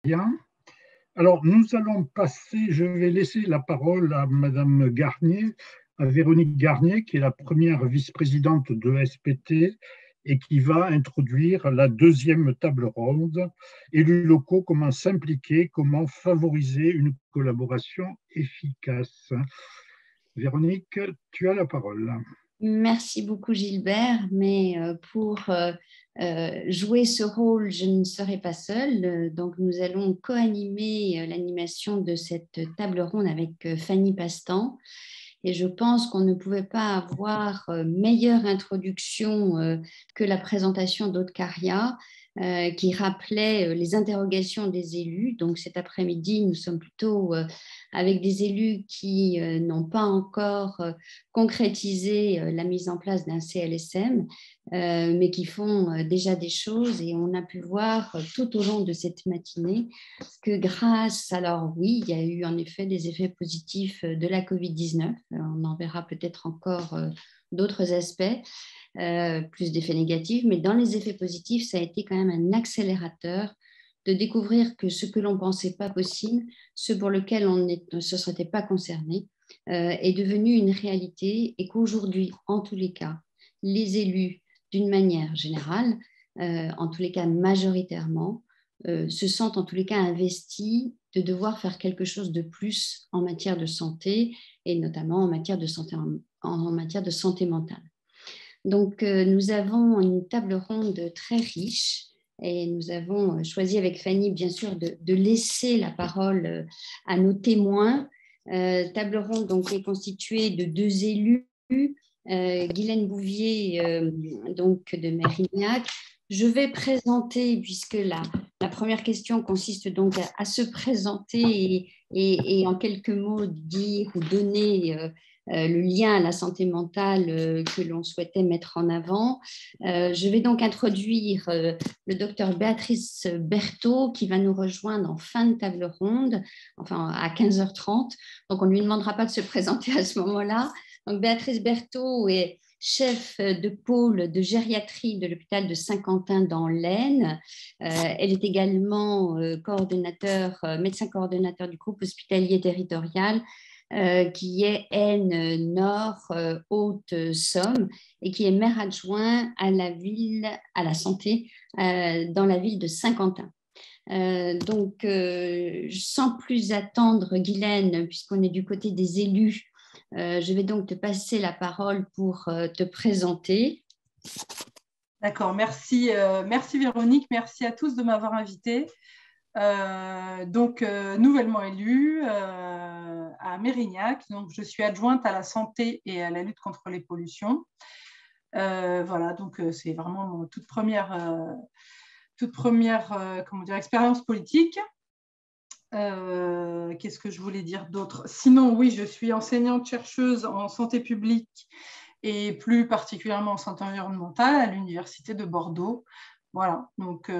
Bien. Alors, nous allons passer, je vais laisser la parole à Madame Garnier, à Véronique Garnier, qui est la première vice-présidente de SPT et qui va introduire la deuxième table ronde. Élus locaux, comment s'impliquer, comment favoriser une collaboration efficace. Véronique, tu as la parole. Merci beaucoup Gilbert, mais pour jouer ce rôle, je ne serai pas seule. Donc nous allons co-animer l'animation de cette table ronde avec Fanny Pastan. Et je pense qu'on ne pouvait pas avoir meilleure introduction que la présentation d'Aude-Caria, qui rappelait les interrogations des élus. Donc cet après-midi, nous sommes plutôt avec des élus qui n'ont pas encore concrétisé la mise en place d'un CLSM, mais qui font déjà des choses. Et on a pu voir tout au long de cette matinée que alors oui, il y a eu en effet des effets positifs de la Covid-19. On en verra peut-être encore d'autres aspects, plus d'effets négatifs, mais dans les effets positifs, ça a été quand même un accélérateur de découvrir que ce que l'on ne pensait pas possible, ce pour lequel on ne se sentait pas concerné, est devenu une réalité et qu'aujourd'hui, en tous les cas, les élus, d'une manière générale, en tous les cas majoritairement, se sentent en tous les cas investis de devoir faire quelque chose de plus en matière de santé et notamment en matière de santé, en matière de santé mentale. Donc, nous avons une table ronde très riche et nous avons choisi avec Fanny, bien sûr, de laisser la parole à nos témoins. Table ronde donc, est constituée de deux élus, Guylaine Bouvier, donc de Mérignac. Je vais présenter, puisque la première question consiste donc à se présenter et en quelques mots dire ou donner le lien à la santé mentale que l'on souhaitait mettre en avant. Je vais donc introduire le docteur Béatrice Berthaud qui va nous rejoindre en fin de table ronde, enfin à 15h30. Donc on ne lui demandera pas de se présenter à ce moment-là. Donc Béatrice Berthaud est chef de pôle de gériatrie de l'hôpital de Saint-Quentin dans l'Aisne. Elle est également médecin coordonnateur du groupe hospitalier territorial qui est Aisne Nord Haute-Somme et qui est maire adjoint à la santé dans la ville de Saint-Quentin. Donc, sans plus attendre, Guylaine, puisqu'on est du côté des élus, je vais donc te passer la parole pour te présenter. D'accord, merci, merci Véronique, merci à tous de m'avoir invitée. Nouvellement élue à Mérignac, donc je suis adjointe à la santé et à la lutte contre les pollutions. Voilà, donc c'est vraiment mon toute première expérience politique. Qu'est-ce que je voulais dire d'autre? Sinon, oui, je suis enseignante-chercheuse en santé publique et plus particulièrement en santé environnementale à l'Université de Bordeaux. Voilà, donc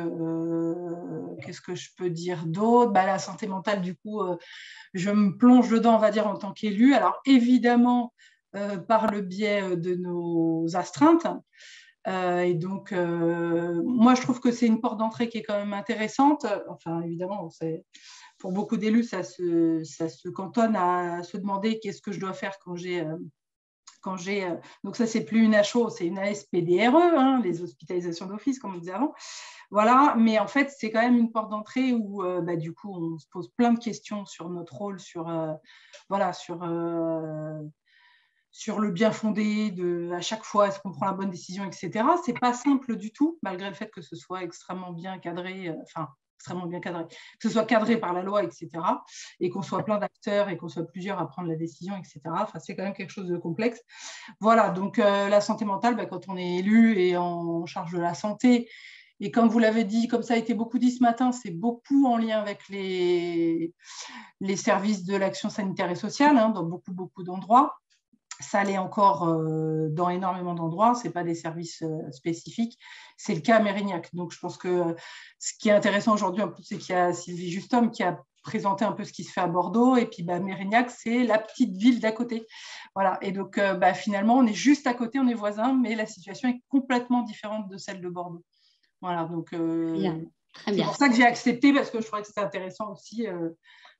qu'est-ce que je peux dire d'autre? La santé mentale, du coup, je me plonge dedans, on va dire, en tant qu'élue. Alors, évidemment, par le biais de nos astreintes. Et donc, moi, je trouve que c'est une porte d'entrée qui est quand même intéressante. Enfin, évidemment, pour beaucoup d'élus, ça se cantonne à se demander qu'est-ce que je dois faire quand j'ai donc ça, c'est plus une HO, c'est une ASPDRE, hein, les hospitalisations d'office, comme on disait avant. Voilà, mais en fait, c'est quand même une porte d'entrée où, du coup, on se pose plein de questions sur notre rôle, sur le bien fondé, à chaque fois, est-ce qu'on prend la bonne décision, etc. C'est pas simple du tout, malgré le fait que ce soit extrêmement bien cadré, que ce soit cadré par la loi, etc., et qu'on soit plein d'acteurs et qu'on soit plusieurs à prendre la décision, etc. Enfin, c'est quand même quelque chose de complexe. Voilà, donc la santé mentale, quand on est élu et en charge de la santé, et comme vous l'avez dit, comme ça a été beaucoup dit ce matin, c'est beaucoup en lien avec les services de l'action sanitaire et sociale, hein, dans beaucoup d'endroits. Ça l'est encore dans énormément d'endroits, ce n'est pas des services spécifiques. C'est le cas à Mérignac. Donc, je pense que ce qui est intéressant aujourd'hui, en plus, c'est qu'il y a Sylvie Justom qui a présenté un peu ce qui se fait à Bordeaux. Et puis, Mérignac, c'est la petite ville d'à côté. Voilà. Et donc, finalement, on est juste à côté, on est voisins, mais la situation est complètement différente de celle de Bordeaux. Voilà. Donc, Très C'est bien. pour ça que j'ai accepté, parce que je trouvais que c'était intéressant aussi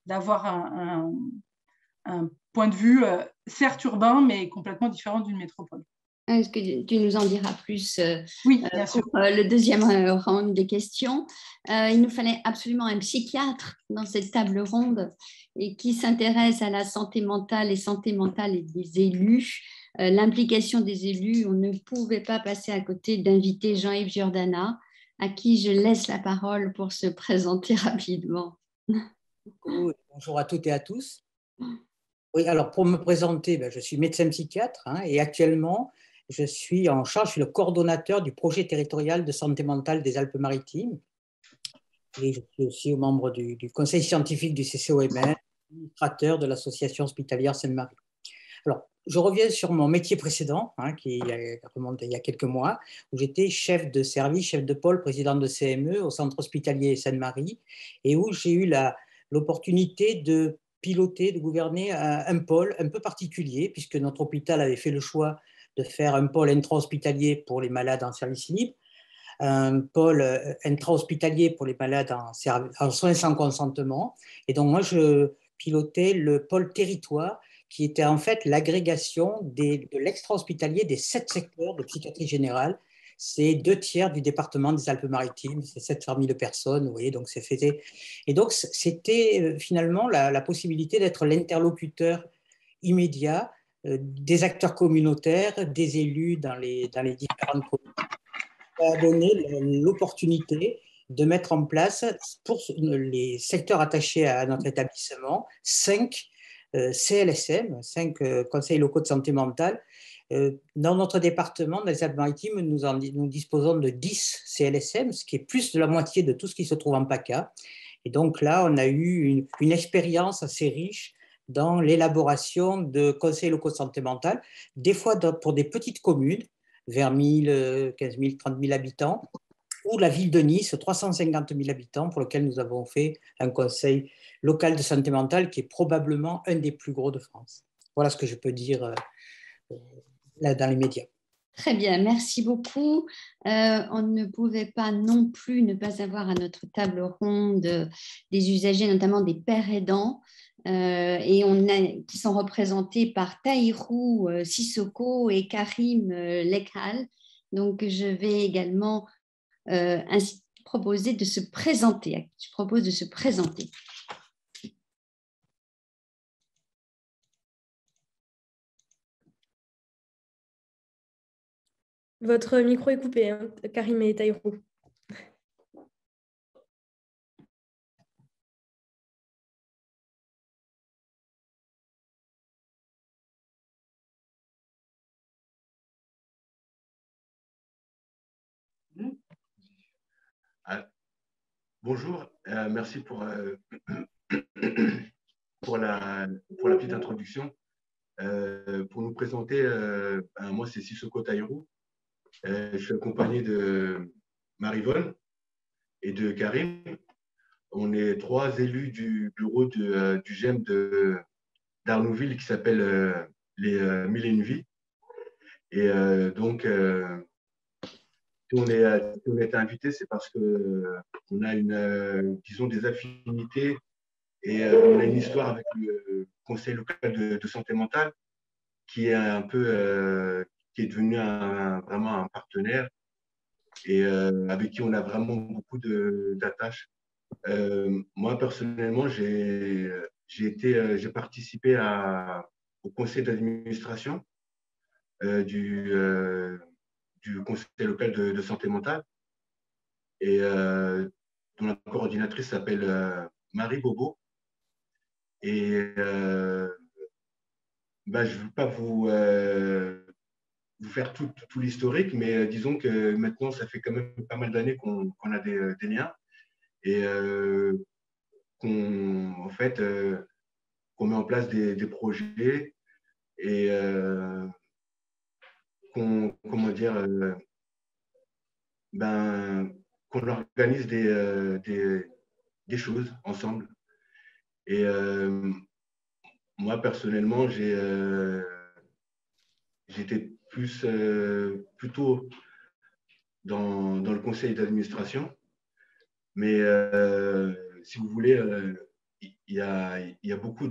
d'avoir un point de vue, certes urbain, mais complètement différent d'une métropole. Est-ce que tu nous en diras plus Oui, bien sûr. pour le deuxième round des questions? Il nous fallait absolument un psychiatre dans cette table ronde et qui s'intéresse à la santé mentale et des élus. L'implication des élus, on ne pouvait pas passer à côté d'inviter Jean-Yves Giordana, à qui je laisse la parole pour se présenter rapidement. Bonjour à toutes et à tous. Oui, alors pour me présenter, je suis médecin psychiatre et actuellement, je suis le coordonnateur du projet territorial de santé mentale des Alpes-Maritimes. Et je suis aussi membre du conseil scientifique du CCOMS, administrateur de l'association hospitalière Sainte-Marie. Alors, je reviens sur mon métier précédent, qui remonte il y a quelques mois, où j'étais chef de service, chef de pôle, président de CME au centre hospitalier Sainte-Marie, et où j'ai eu l'opportunité de piloter, de gouverner un pôle un peu particulier, puisque notre hôpital avait fait le choix de faire un pôle intra-hospitalier pour les malades en service libre, un pôle intra-hospitalier pour les malades en soins sans consentement. Et donc, moi, je pilotais le pôle territoire, qui était en fait l'agrégation de l'extra-hospitalier des 7 secteurs de psychiatrie générale. C'est 2/3 du département des Alpes-Maritimes, c'est 700 000 personnes, vous voyez, donc c'est fait. Et donc, c'était finalement la possibilité d'être l'interlocuteur immédiat des acteurs communautaires, des élus dans les différentes communes. Ça a donné l'opportunité de mettre en place, pour les secteurs attachés à notre établissement, 5 CLSM, 5 conseils locaux de santé mentale. Dans notre département, dans les Alpes-Maritimes, nous disposons de 10 CLSM, ce qui est plus de la moitié de tout ce qui se trouve en PACA. Et donc là, on a eu une expérience assez riche dans l'élaboration de conseils locaux de santé mentale, des fois pour des petites communes, vers 1000, 15 000, 30 000 habitants, ou la ville de Nice, 350 000 habitants, pour lequel nous avons fait un conseil local de santé mentale qui est probablement un des plus gros de France. Voilà ce que je peux dire là dans les médias. Très bien, merci beaucoup. On ne pouvait pas non plus ne pas avoir à notre table ronde des usagers, notamment des pères aidants, qui sont représentés par Tahirou Sissoko et Karim Lekhal. Donc, je vais également proposer de se présenter. Je propose de se présenter. Votre micro est coupé, Karim et Tahirou. Bonjour, merci pour la petite introduction. Pour nous présenter, moi c'est Sissoko Tahirou. Je suis accompagné de Marivonne et de Karim. On est 3 élus du bureau du GEM d'Arnouville qui s'appelle les 1001 Vies. Et donc, si on est invité, c'est parce qu'on a disons des affinités et on a une histoire avec le conseil local de santé mentale qui est un peu, qui est devenu vraiment un partenaire et avec qui on a vraiment beaucoup d'attaches. Moi, personnellement, j'ai participé au conseil d'administration du conseil local de santé mentale et dont la coordinatrice s'appelle Marie Bobo. Et je ne veux pas vous faire tout l'historique, mais disons que maintenant, ça fait quand même pas mal d'années qu'on a des liens et qu'on met en place des projets et qu'on organise des choses ensemble. Et moi, personnellement, j'étais plutôt dans le conseil d'administration, Mais si vous voulez, il y a beaucoup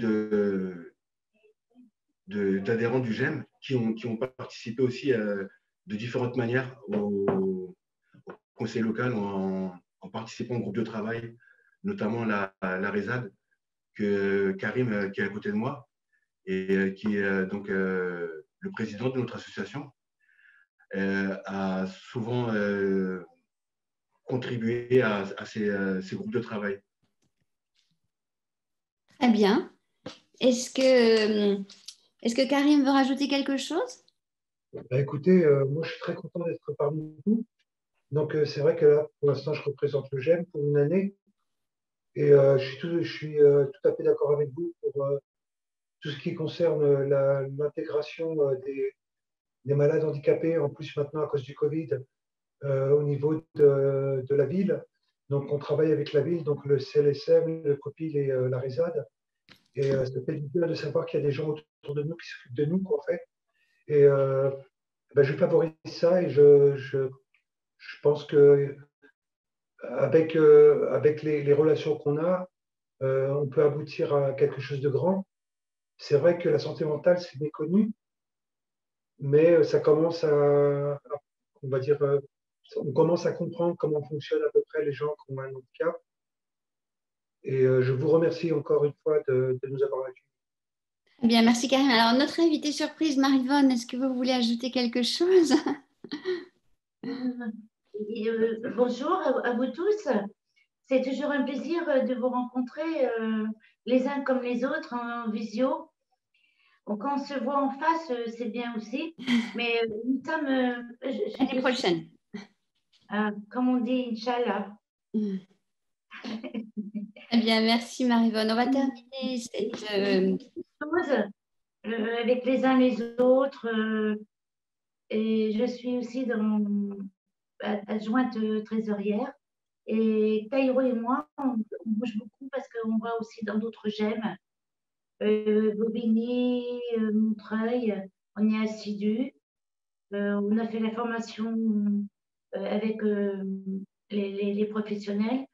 d'adhérents du GEM qui ont participé aussi de différentes manières au conseil local en participant au groupe de travail, notamment la RESAD, que Karim, qui est à côté de moi, et qui est donc le président de notre association, a souvent contribué à ces groupes de travail. Très bien. Est-ce que Karim veut rajouter quelque chose? Écoutez, moi je suis très content d'être parmi vous. Donc c'est vrai que là, pour l'instant, je représente le GEM pour une année. Et je suis tout à fait d'accord avec vous pour tout ce qui concerne l'intégration des malades handicapés, en plus maintenant à cause du Covid, au niveau de la ville. Donc on travaille avec la ville, donc le CLSM, le COPIL et la RESAD. Et ça fait du bien de savoir qu'il y a des gens autour de nous qui s'occupent de nous, en fait. Et je favorise ça et je pense que avec les relations qu'on a, on peut aboutir à quelque chose de grand. C'est vrai que la santé mentale, c'est méconnu, mais ça commence on va dire, on commence à comprendre comment fonctionnent à peu près les gens qui ont un handicap. Et je vous remercie encore une fois de nous avoir accueillis. Bien, merci Karim. Alors, notre invitée surprise, Marie-Vonne, est-ce que vous voulez ajouter quelque chose? Bonjour à vous tous. C'est toujours un plaisir de vous rencontrer les uns comme les autres en visio. Donc, quand on se voit en face, c'est bien aussi. Mais nous sommes… L'année prochaine. Comme on dit, Inch'Allah. Très bien, merci Marie-Vonne. On va terminer cette… avec les uns les autres. Et je suis aussi adjointe trésorière. Et Taïro et moi, on bouge beaucoup parce qu'on va aussi dans d'autres GEM. Bobigny, Montreuil, on est assidus. On a fait la formation avec les professionnels.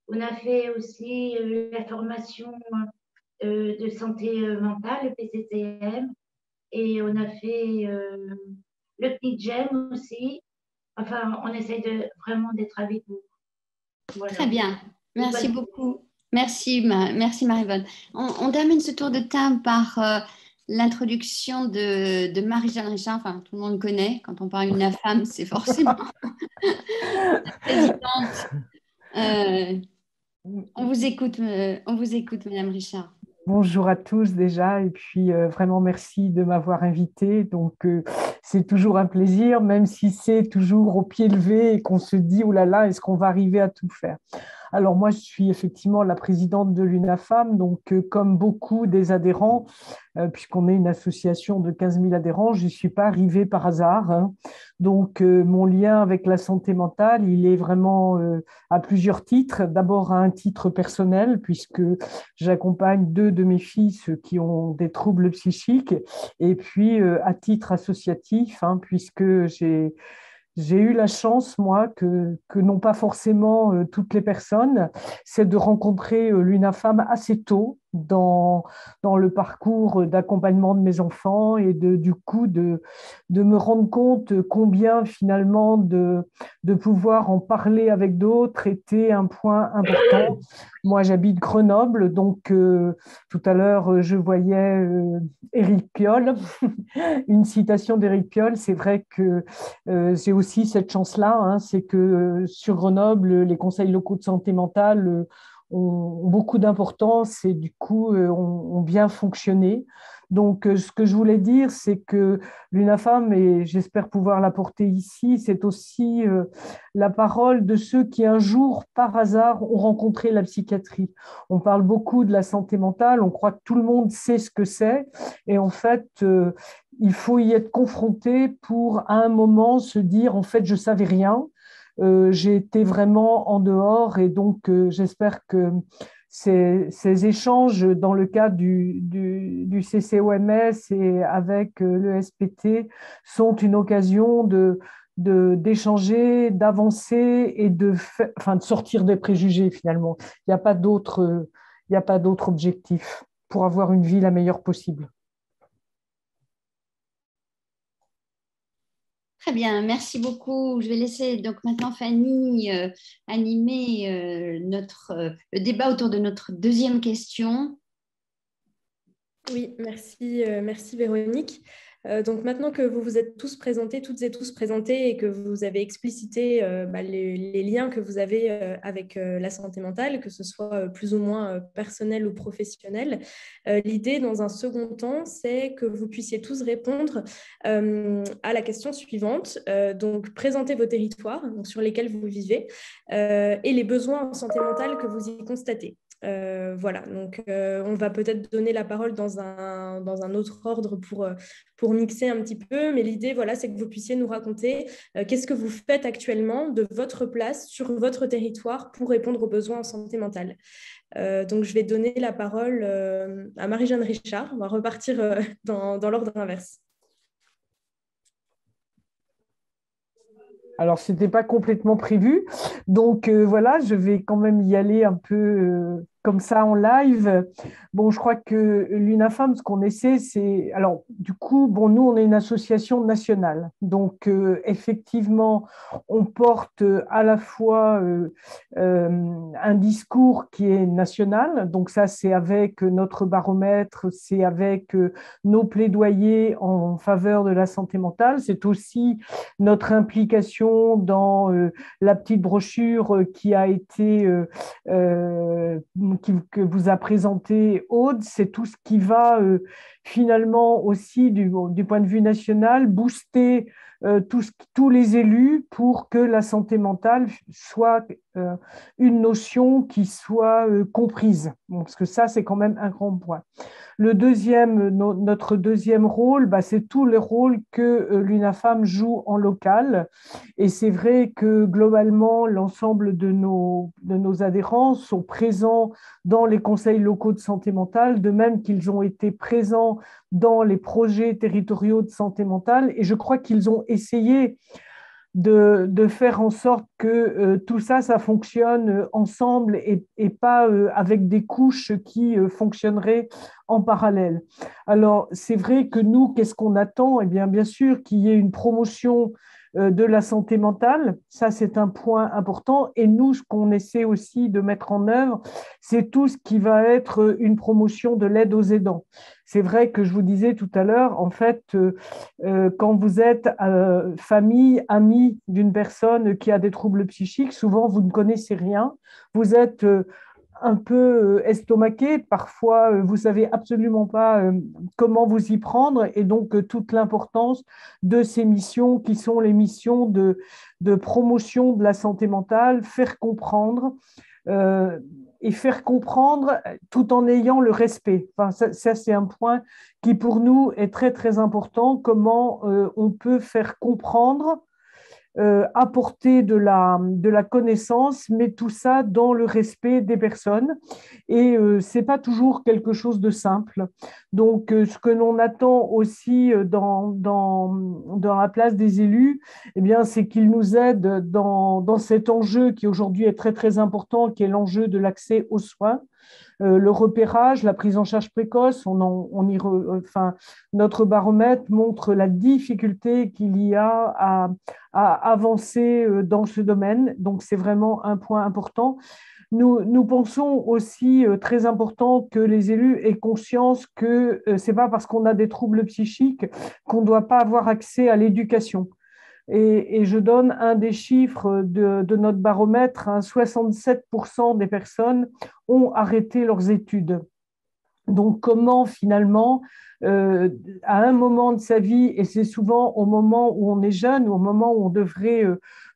On a fait aussi la formation de santé mentale, le PCCM. Et on a fait le PNIGEM aussi. Enfin, on essaye vraiment d'être avec vous. Voilà. Très bien. Merci beaucoup. Merci Marie-Vonne. On termine ce tour de table par l'introduction de Marie-Jeanne Richard. Enfin, tout le monde connaît. Quand on parle d'une femme, c'est forcément la présidente. On vous écoute, Madame Richard. Bonjour à tous déjà, et puis vraiment merci de m'avoir invitée. Donc c'est toujours un plaisir, même si c'est toujours au pied levé et qu'on se dit, oh là là, est-ce qu'on va arriver à tout faire? Alors moi, je suis effectivement la présidente de l'UNAFAM, donc comme beaucoup des adhérents, puisqu'on est une association de 15 000 adhérents, je ne suis pas arrivée par hasard. Hein. Donc mon lien avec la santé mentale, il est vraiment à plusieurs titres. D'abord à un titre personnel, puisque j'accompagne 2 de mes fils qui ont des troubles psychiques, et puis à titre associatif, hein, puisque j'ai eu la chance, moi, que n'ont pas forcément toutes les personnes, c'est de rencontrer l'UNAFAM assez tôt dans le parcours d'accompagnement de mes enfants et du coup de me rendre compte combien finalement de pouvoir en parler avec d'autres était un point important. Moi, j'habite Grenoble, donc tout à l'heure, je voyais Éric Piolle, une citation d'Éric Piolle. C'est vrai que j'ai aussi cette chance-là, hein, c'est que sur Grenoble, les conseils locaux de santé mentale ont beaucoup d'importance et du coup ont bien fonctionné. Donc, ce que je voulais dire, c'est que l'UNAFAM, et j'espère pouvoir l'apporter ici, c'est aussi la parole de ceux qui un jour, par hasard, ont rencontré la psychiatrie. On parle beaucoup de la santé mentale, on croit que tout le monde sait ce que c'est, et en fait, il faut y être confronté pour, à un moment, se dire, en fait, je ne savais rien. J'ai été vraiment en dehors et donc j'espère que ces échanges dans le cadre du CCOMS et avec le SPT sont une occasion de d'échanger, d'avancer et de sortir des préjugés finalement. Il n'y a pas d'autre objectif pour avoir une vie la meilleure possible. Très bien, merci beaucoup. Je vais laisser donc maintenant Fanny animer le débat autour de notre deuxième question. Oui, merci Véronique. Donc maintenant que vous vous êtes tous présentés, toutes et tous présentés, et que vous avez explicité les liens que vous avez avec la santé mentale, que ce soit plus ou moins personnel ou professionnel, l'idée dans un second temps, c'est que vous puissiez tous répondre à la question suivante. Donc présenter vos territoires donc, sur lesquels vous vivez et les besoins en santé mentale que vous y constatez. Voilà, donc on va peut-être donner la parole dans un autre ordre pour mixer un petit peu, mais l'idée, voilà, c'est que vous puissiez nous raconter qu'est-ce que vous faites actuellement de votre place sur votre territoire pour répondre aux besoins en santé mentale. Donc, je vais donner la parole à Marie-Jeanne Richard. On va repartir dans l'ordre inverse. Alors, ce n'était pas complètement prévu. Donc, voilà, je vais quand même y aller un peu comme ça en live. Bon, je crois que l'UNAFAM, ce qu'on essaie, c'est… Alors, du coup, bon, nous, on est une association nationale. Donc, effectivement, on porte à la fois un discours qui est national. Donc, ça, c'est avec notre baromètre, c'est avec nos plaidoyers en faveur de la santé mentale. C'est aussi notre implication dans la petite brochure qui a été… que vous a présenté Aude, c'est tout ce qui va finalement aussi du point de vue national booster tous les élus pour que la santé mentale soit une notion qui soit comprise. Bon, parce que ça, c'est quand même un grand point. Notre deuxième rôle, c'est tout le rôle que l'UNAFAM joue en local. Et c'est vrai que globalement, l'ensemble de nos adhérents sont présents dans les conseils locaux de santé mentale, de même qu'ils ont été présents dans les projets territoriaux de santé mentale. Et je crois qu'ils ont essayé de faire en sorte que tout ça fonctionne ensemble et pas avec des couches qui fonctionneraient en parallèle. Alors, c'est vrai que nous, qu'est-ce qu'on attend? Eh bien sûr, qu'il y ait une promotion de la santé mentale, ça c'est un point important. Et nous, ce qu'on essaie aussi de mettre en œuvre, c'est tout ce qui va être une promotion de l'aide aux aidants. C'est vrai que je vous disais tout à l'heure, en fait, quand vous êtes famille, amie d'une personne qui a des troubles psychiques, souvent vous ne connaissez rien, vous êtes un peu estomaqué, parfois vous ne savez absolument pas comment vous y prendre, et donc toute l'importance de ces missions qui sont les missions de promotion de la santé mentale, faire comprendre et faire comprendre tout en ayant le respect. Enfin, ça c'est un point qui pour nous est très très important, comment on peut faire comprendre, apporter de la connaissance, mais tout ça dans le respect des personnes. Et ce n'est pas toujours quelque chose de simple. Donc, ce que l'on attend aussi dans la place des élus, eh bien, c'est qu'ils nous aident dans cet enjeu qui aujourd'hui est très, très important, qui est l'enjeu de l'accès aux soins. Le repérage, la prise en charge précoce, notre baromètre montre la difficulté qu'il y a à avancer dans ce domaine. Donc, c'est vraiment un point important. Nous pensons aussi très important que les élus aient conscience que ce n'est pas parce qu'on a des troubles psychiques qu'on ne doit pas avoir accès à l'éducation. Et je donne un des chiffres de notre baromètre, 67% des personnes ont arrêté leurs études. Donc, comment finalement, à un moment de sa vie, et c'est souvent au moment où on est jeune, ou au moment où on devrait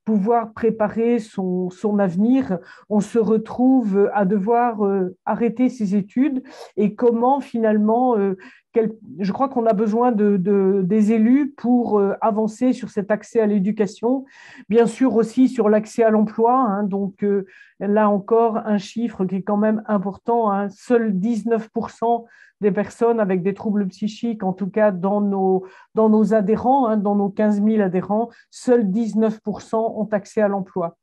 pouvoir préparer son avenir, on se retrouve à devoir arrêter ses études, et comment finalement… je crois qu'on a besoin des élus pour avancer sur cet accès à l'éducation, bien sûr aussi sur l'accès à l'emploi. Hein, donc là encore, un chiffre qui est quand même important. Hein, seuls 19% des personnes avec des troubles psychiques, en tout cas dans nos adhérents, hein, dans nos 15 000 adhérents, seuls 19% ont accès à l'emploi.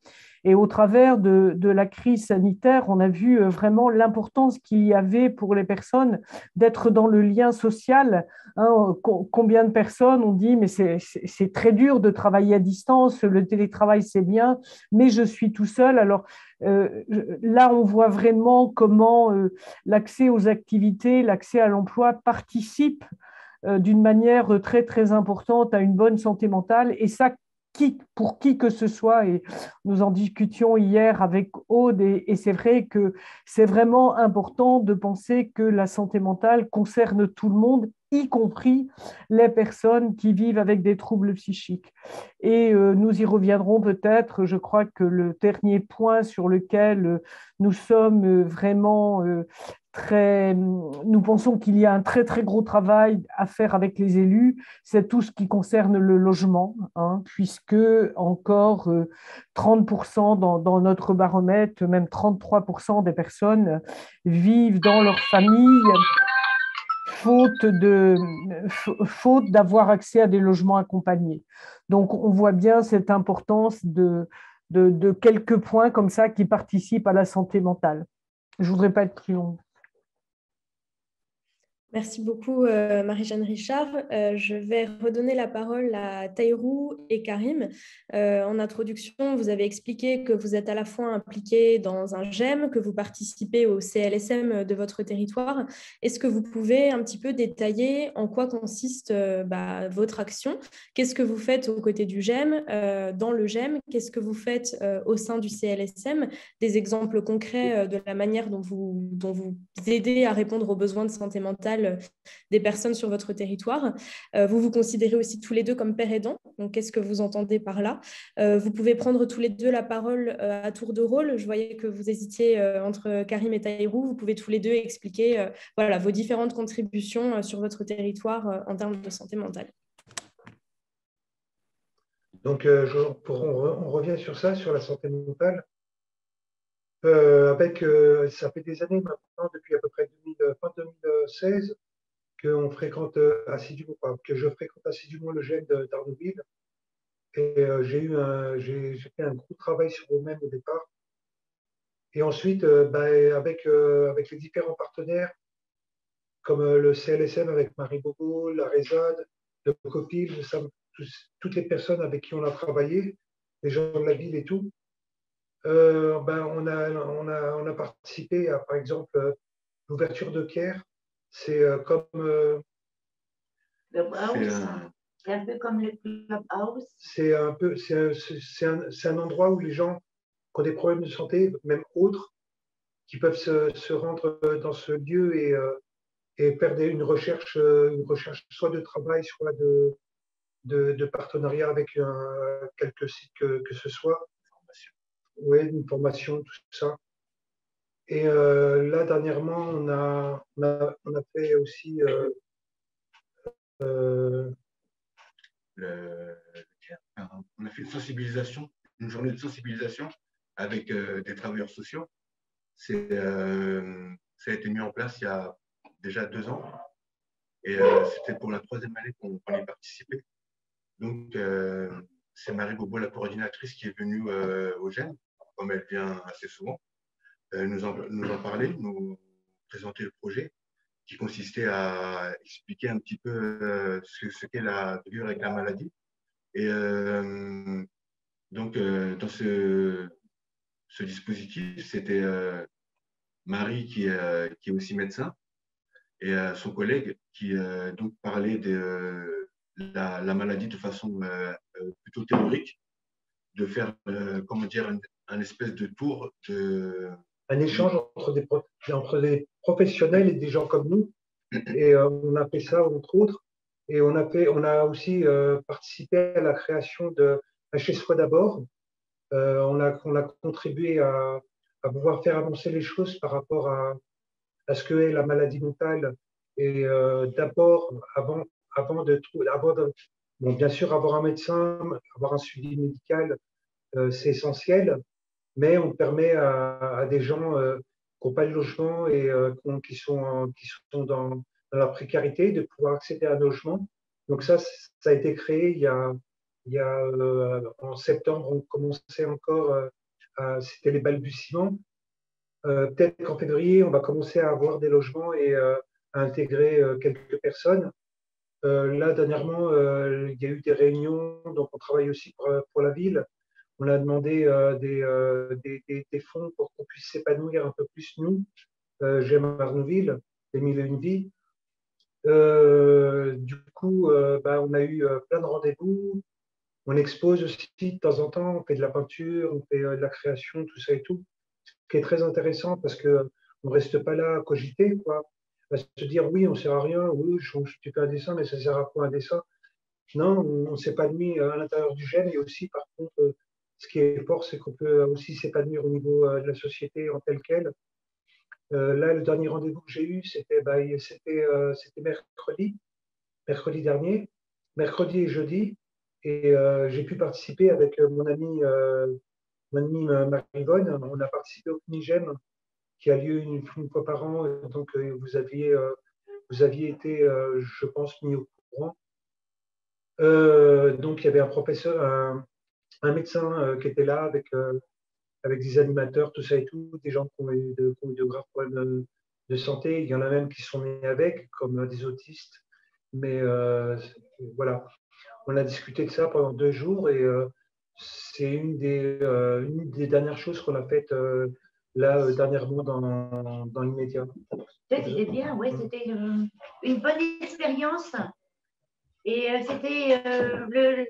Et au travers de la crise sanitaire, on a vu vraiment l'importance qu'il y avait pour les personnes d'être dans le lien social. Hein, combien de personnes ont dit mais c'est très dur de travailler à distance, le télétravail c'est bien, mais je suis tout seul. Alors là, on voit vraiment comment l'accès aux activités, l'accès à l'emploi participe d'une manière très, très importante à une bonne santé mentale. Et ça, pour qui que ce soit, et nous en discutions hier avec Aude, et c'est vrai que c'est vraiment important de penser que la santé mentale concerne tout le monde, y compris les personnes qui vivent avec des troubles psychiques. Et nous y reviendrons peut-être. Je crois que le dernier point sur lequel nous sommes vraiment nous pensons qu'il y a un très, très gros travail à faire avec les élus, c'est tout ce qui concerne le logement, hein, puisque encore 30% dans notre baromètre, même 33% des personnes vivent dans leur famille faute d'avoir accès à des logements accompagnés. Donc, on voit bien cette importance de quelques points comme ça qui participent à la santé mentale. Je ne voudrais pas être plus longue. Merci beaucoup, Marie-Jeanne Richard. Je vais redonner la parole à Taïrou et Karim. En introduction, vous avez expliqué que vous êtes à la fois impliqués dans un GEM, que vous participez au CLSM de votre territoire. Est-ce que vous pouvez un petit peu détailler en quoi consiste votre action? Qu'est-ce que vous faites aux côtés du GEM, dans le GEM? Qu'est-ce que vous faites au sein du CLSM? Des exemples concrets de la manière dont vous aidez à répondre aux besoins de santé mentale des personnes sur votre territoire. Vous vous considérez aussi tous les deux comme père aidant. Donc, qu'est-ce que vous entendez par là? Vous pouvez prendre tous les deux la parole à tour de rôle. Je voyais que vous hésitiez entre Karim et Taïrou. Vous pouvez tous les deux expliquer vos différentes contributions sur votre territoire en termes de santé mentale. Donc, on revient sur ça, sur la santé mentale. Ça fait des années maintenant, depuis à peu près fin 2016, que je fréquente assidûment le GEM d'Arnouville. Et j'ai fait un gros travail sur eux-mêmes au départ. Et ensuite, avec les différents partenaires, comme le CLSM avec Marie Bobo, la RESAD, le COPIL, toutes les personnes avec qui on a travaillé, les gens de la ville et tout, on a participé à, par exemple, l'ouverture de Caire. C'est comme. Le House, c'est un peu comme le Clubhouse. C'est un endroit où les gens qui ont des problèmes de santé, même autres, qui peuvent se rendre dans ce lieu et faire une recherche soit de travail, soit de partenariat avec quelques sites que ce soit. Oui, une formation, tout ça. Et là, dernièrement, on a fait aussi on a fait une journée de sensibilisation avec des travailleurs sociaux. Ça a été mis en place il y a déjà 2 ans. Et c'était pour la 3e année qu'on y participait. Donc, c'est Marie Bobo, la coordinatrice, qui est venue au GEM, comme elle vient assez souvent, nous en parler, nous présenter le projet, qui consistait à expliquer un petit peu ce qu'est la figure avec la maladie. Et donc, dans ce dispositif, c'était Marie qui est aussi médecin et son collègue qui donc parlait de la maladie de façon plutôt théorique, de faire un espèce de tour un échange entre des professionnels et des gens comme nous. Et on a fait ça, entre autres. Et on a aussi participé à la création de Chez Soi d'abord. On a contribué à pouvoir faire avancer les choses par rapport à ce que est la maladie mentale. Et d'abord, bon, bien sûr, avoir un médecin, avoir un suivi médical, c'est essentiel. Mais on permet à des gens qui n'ont pas de logement et qui sont dans la précarité, de pouvoir accéder à un logement. Donc ça a été créé en septembre, on commençait encore, c'était les balbutiements. Peut-être qu'en février, on va commencer à avoir des logements et à intégrer quelques personnes. Là, dernièrement, il y a eu des réunions, donc on travaille aussi pour la ville. On a demandé des fonds pour qu'on puisse s'épanouir un peu plus, nous, J'aime Arnouville, les Mille et une vies. Du coup, on a eu plein de rendez-vous. On expose aussi de temps en temps, on fait de la peinture, on fait de la création, tout ça et tout. Ce qui est très intéressant parce qu'on ne reste pas là à cogiter, quoi. À se dire, oui, on ne sert à rien, oui, tu fais un dessin, mais ça sert à quoi un dessin? Non, on s'épanouit à l'intérieur du GEM et aussi, par contre, ce qui est fort, c'est qu'on peut aussi s'épanouir au niveau de la société en telle qu'elle. Là, le dernier rendez-vous que j'ai eu, c'était mercredi dernier, mercredi et jeudi. Et j'ai pu participer avec mon amie Marie-Vonne. On a participé au CNIGEM qui a lieu une fois par an. Donc, vous aviez été, je pense, mis au courant. Donc, il y avait un professeur, un médecin qui était là avec des animateurs, tout ça et tout, des gens qui ont eu de graves problèmes de santé. Il y en a même qui sont nés avec, comme des autistes. Mais voilà, on a discuté de ça pendant 2 jours et c'est une des dernières choses qu'on a faites là dernièrement dans l'immédiat. C'était bien, oui, c'était une bonne expérience. Et c'était le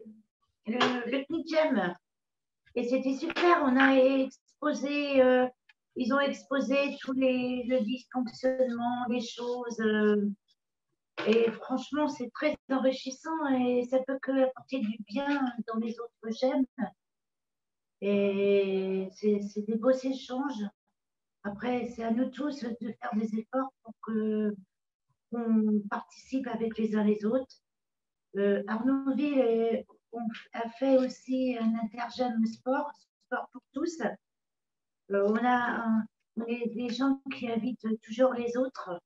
CNIGEM. Et c'était super. On a exposé, ils ont exposé le dysfonctionnement, les choses. Et franchement, c'est très enrichissant et ça peut que apporter du bien dans les autres GEM. Et c'est des beaux échanges. Après, c'est à nous tous de faire des efforts pour qu'on participe avec les uns les autres. Arnouville a fait aussi un intergem sport pour tous. On est des gens qui invitent toujours les autres.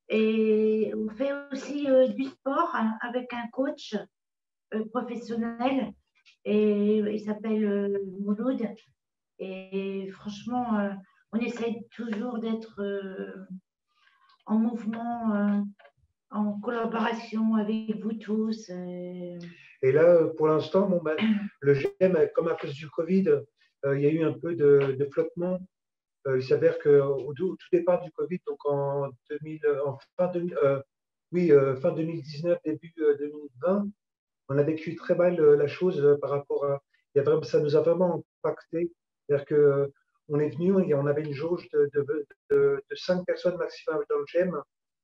Et on fait aussi du sport avec un coach professionnel. Et il s'appelle Mouloud. Et franchement, on essaie toujours d'être en mouvement, en collaboration avec vous tous. Et là, pour l'instant, le GEM, comme à cause du Covid, il y a eu un peu de flottement. Il s'avère qu'au tout départ du Covid, donc fin 2019, début 2020, on a vécu très mal la chose par rapport à. Ça nous a vraiment impacté. C'est-à-dire qu'on est venu et on avait une jauge de 5 personnes maximum dans le GEM.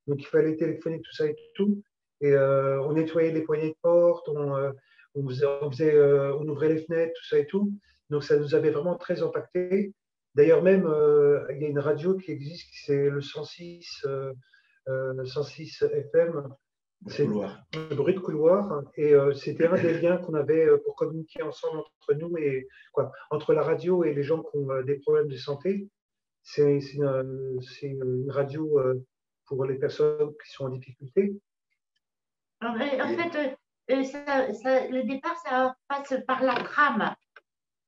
Donc il fallait téléphoner, tout ça et tout. Et on nettoyait les poignées de porte, on ouvrait les fenêtres, tout ça et tout. Donc ça nous avait vraiment très impacté. D'ailleurs, même, il y a une radio qui existe, c'est le 106 FM. C'est le bruit de couloir. Et c'était un des liens qu'on avait pour communiquer ensemble entre nous et entre la radio et les gens qui ont des problèmes de santé. C'est une radio pour les personnes qui sont en difficulté. En fait, le départ, ça passe par la trame.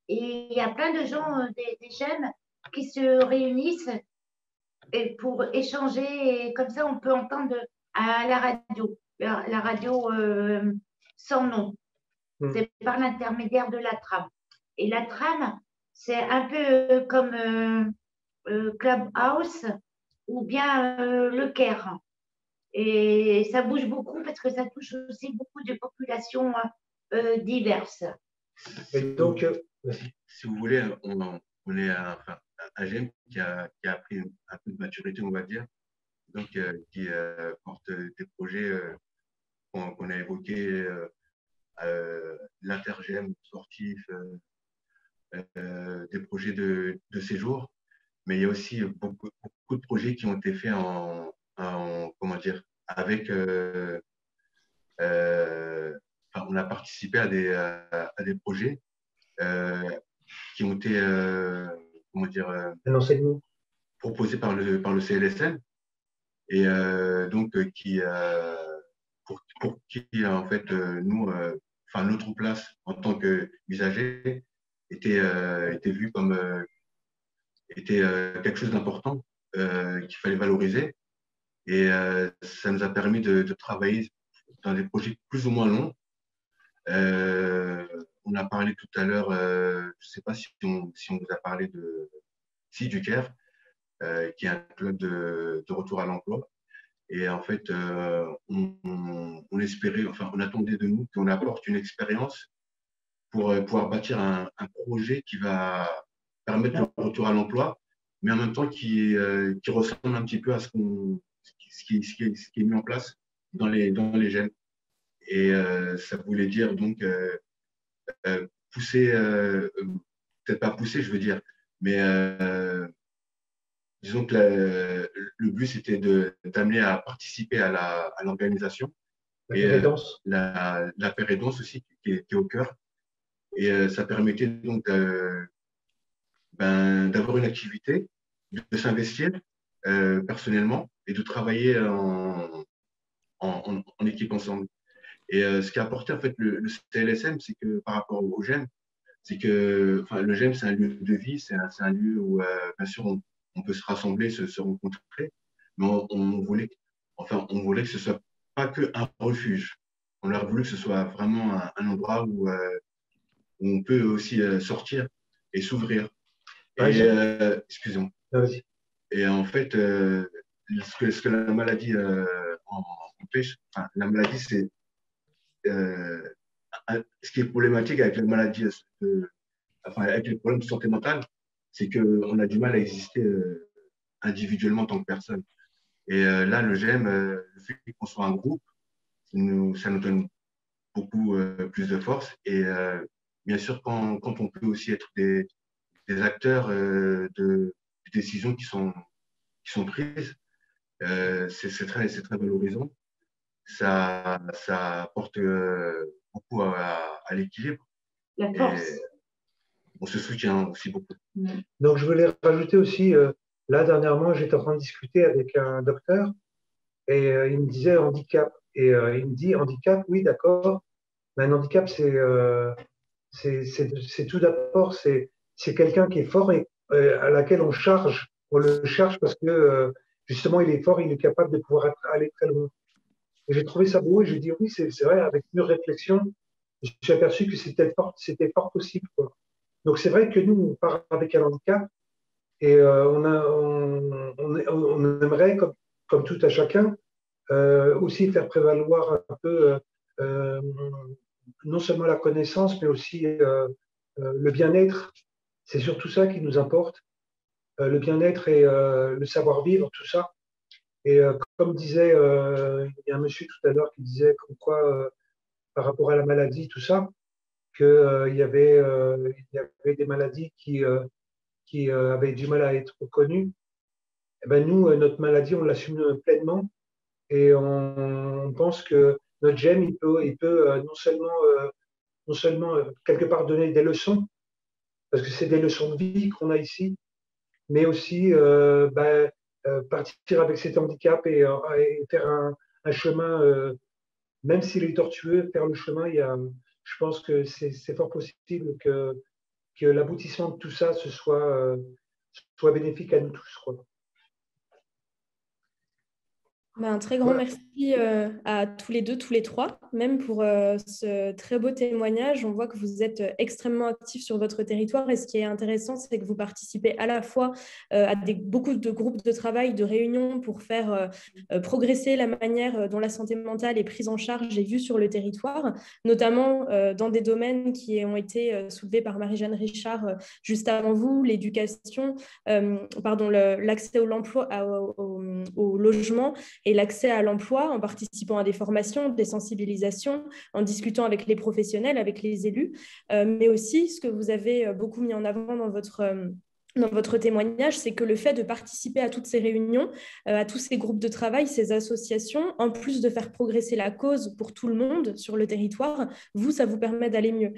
Et il y a plein de gens, des jeunes, qui se réunissent pour échanger. Et comme ça, on peut entendre à la radio, la radio sans nom. C'est par l'intermédiaire de la trame. Et la trame, c'est un peu comme Clubhouse ou bien le Caire. Et ça bouge beaucoup parce que ça touche aussi beaucoup de populations diverses. Et donc, si vous voulez, on est un GEM qui a pris un peu de maturité, on va dire, donc qui porte des projets qu'on a évoqués, l'intergem sportif, des projets de séjour, mais il y a aussi beaucoup de projets qui ont été faits comment dire, avec on a participé à des projets qui ont été, comment dire, un enseignement. proposé par le CLSM et donc pour qui en fait enfin notre place en tant qu'usager était vue comme était quelque chose d'important qu'il fallait valoriser et ça nous a permis de travailler dans des projets plus ou moins longs. On a parlé tout à l'heure, je ne sais pas si on vous a parlé du CARE, qui est un club de retour à l'emploi. Et en fait, on espérait, enfin, on attendait de nous qu'on apporte une expérience pour pouvoir bâtir un projet qui va permettre le retour à l'emploi, mais en même temps qui ressemble un petit peu à ce qui est mis en place dans les gènes. Et ça voulait dire donc pousser, peut-être pas pousser, je veux dire, mais disons que le but, c'était d'amener à participer à l'organisation. Et la paire et danse aussi, qui est au cœur. Et ça permettait donc d'avoir une activité, de s'investir personnellement et de travailler en équipe ensemble. Et ce qu'a apporté en fait le CLSM, c'est que par rapport au GEM, c'est que le GEM, c'est un lieu de vie, c'est un lieu où, bien sûr, on peut se rassembler, se rencontrer, mais on voulait que ce soit pas qu'un refuge. On a voulu que ce soit vraiment un endroit où on peut aussi sortir et s'ouvrir. Excusez-moi. Et en fait, ce que la maladie empêche, la maladie, c'est ce qui est problématique avec la maladie, avec les problèmes de santé mentale, c'est qu'on a du mal à exister individuellement en tant que personne. Et là, le GEM, le fait qu'on soit un groupe, ça nous donne beaucoup plus de force. Et bien sûr, quand on peut aussi être des acteurs de décisions qui sont prises, c'est très valorisant. Ça apporte beaucoup à l'équilibre. La force. On se soutient aussi beaucoup. Donc, je voulais rajouter aussi, là, dernièrement, j'étais en train de discuter avec un docteur et il me disait handicap. Et il me dit handicap, oui, d'accord, mais un handicap, c'est tout d'abord, c'est quelqu'un qui est fort et à laquelle on le charge parce que justement, il est fort, il est capable de pouvoir aller très loin. Et j'ai trouvé ça beau et j'ai dit oui, c'est vrai, avec une réflexion, je me suis aperçu que c'était fort possible, quoi. Donc c'est vrai que nous, on part avec un handicap et on aimerait, comme tout à chacun, aussi faire prévaloir un peu non seulement la connaissance, mais aussi le bien-être. C'est surtout ça qui nous importe, le bien-être et le savoir-vivre, tout ça. Et comme disait, il y a un monsieur tout à l'heure qui disait comme quoi, par rapport à la maladie, tout ça, qu'il y avait des maladies qui avaient du mal à être reconnues. Et ben nous, notre maladie, on l'assume pleinement et on pense que notre GEM, il peut non seulement quelque part donner des leçons, parce que c'est des leçons de vie qu'on a ici, mais aussi partir avec cet handicap et faire un chemin, même s'il est tortueux, faire le chemin, je pense que c'est fort possible que l'aboutissement de tout ça soit bénéfique à nous tous, quoi. Un très grand merci à tous les deux, tous les trois, même pour ce très beau témoignage. On voit que vous êtes extrêmement actifs sur votre territoire et ce qui est intéressant, c'est que vous participez à la fois à beaucoup de groupes de travail, de réunions pour faire progresser la manière dont la santé mentale est prise en charge et vue sur le territoire, notamment dans des domaines qui ont été soulevés par Marie-Jeanne Richard juste avant vous, l'éducation, l'accès au logement et l'accès à l'emploi en participant à des formations, des sensibilisations, en discutant avec les professionnels, avec les élus, mais aussi ce que vous avez beaucoup mis en avant dans votre dans votre témoignage, c'est que le fait de participer à toutes ces réunions, à tous ces groupes de travail, ces associations, en plus de faire progresser la cause pour tout le monde sur le territoire, ça vous permet d'aller mieux.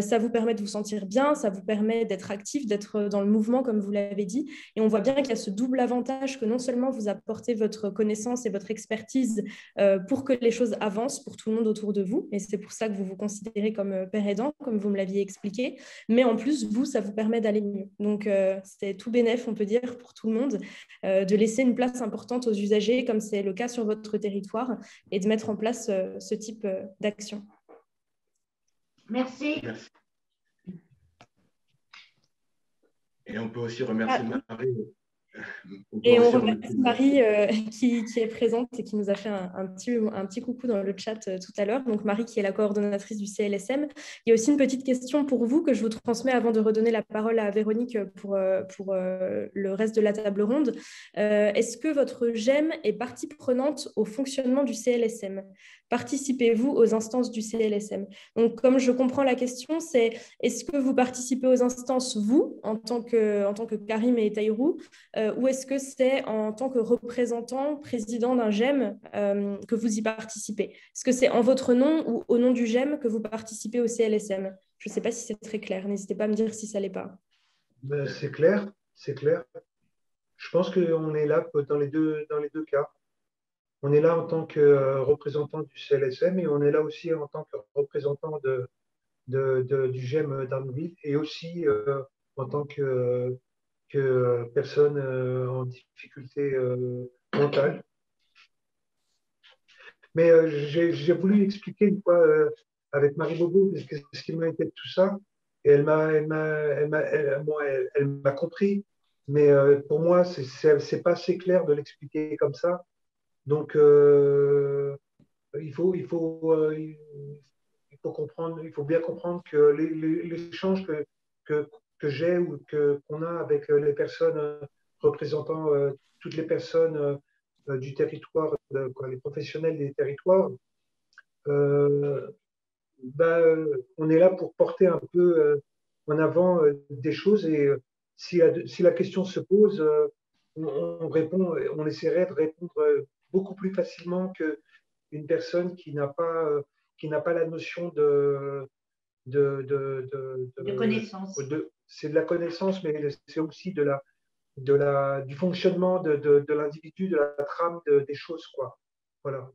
Ça vous permet de vous sentir bien, ça vous permet d'être actif, d'être dans le mouvement, comme vous l'avez dit. Et on voit bien qu'il y a ce double avantage que non seulement vous apportez votre connaissance et votre expertise pour que les choses avancent pour tout le monde autour de vous, et c'est pour ça que vous vous considérez comme père aidant, comme vous me l'aviez expliqué, mais en plus, ça vous permet d'aller mieux. Donc, c'est tout bénef, on peut dire, pour tout le monde, de laisser une place importante aux usagers, comme c'est le cas sur votre territoire, et de mettre en place ce type d'action. Merci. Merci. Et on peut aussi remercier Marie. Et on remercie Marie qui est présente et qui nous a fait un petit coucou dans le chat tout à l'heure. Donc Marie qui est la coordonnatrice du CLSM. Il y a aussi une petite question pour vous que je vous transmets avant de redonner la parole à Véronique pour le reste de la table ronde. Est-ce que votre GEM est partie prenante au fonctionnement du CLSM ? Participez-vous aux instances du CLSM ? Donc, comme je comprends la question, c'est est-ce que vous participez aux instances, vous, en tant que Karim et Taïrou, ou est-ce que c'est en tant que représentant, président d'un GEM, que vous y participez ? Est-ce que c'est en votre nom ou au nom du GEM que vous participez au CLSM ? Je ne sais pas si c'est très clair. N'hésitez pas à me dire si ça ne l'est pas. C'est clair, c'est clair. Je pense qu'on est là dans les deux cas. On est là en tant que représentant du CLSM et on est là aussi en tant que représentant du GEM d'Arnouville et aussi en tant que personne en difficulté mentale. Mais j'ai voulu expliquer une fois avec Marie Bobo ce qui m'a été de tout ça et elle m'a compris. Mais pour moi, c'est pas assez clair de l'expliquer comme ça. Donc, il faut comprendre, il faut bien comprendre que l'échange que j'ai ou qu'on a avec les personnes représentant toutes les personnes du territoire, les professionnels des territoires, on est là pour porter un peu en avant des choses et si la question se pose, on répond, on essaierait de répondre beaucoup plus facilement qu'une personne qui n'a pas la notion de connaissance. C'est de la connaissance, mais c'est aussi du fonctionnement de l'individu, de la trame des choses, quoi. Voilà.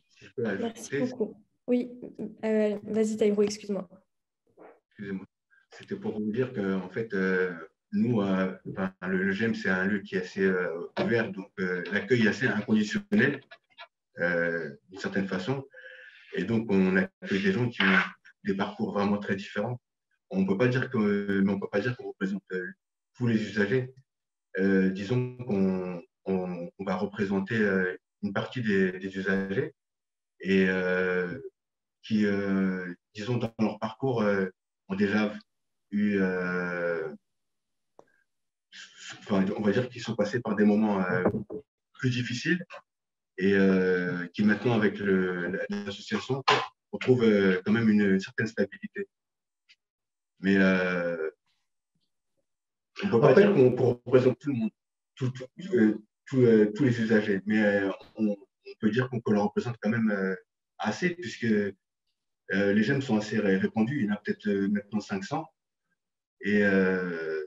Si je peux ajouter, merci beaucoup. Oui, vas-y Taïrou, excuse-moi. Excusez-moi. C'était pour vous dire qu'en fait, nous, le GEM, c'est un lieu qui est assez ouvert, donc l'accueil est assez inconditionnel, d'une certaine façon. Et donc, on accueille des gens qui ont des parcours vraiment très différents. On ne peut pas dire qu'on représente tous les usagers. Disons qu'on va représenter une partie des usagers et qui, disons, dans leur parcours, ont déjà eu, on va dire qu'ils sont passés par des moments plus difficiles et qui maintenant, avec l'association, on trouve quand même une certaine stabilité. Mais on ne peut pas dire qu'on représente tout le monde, tous les usagers, mais on peut dire qu'on le représente quand même assez, puisque les GEM sont assez répandus. Il y en a peut-être maintenant 500. Et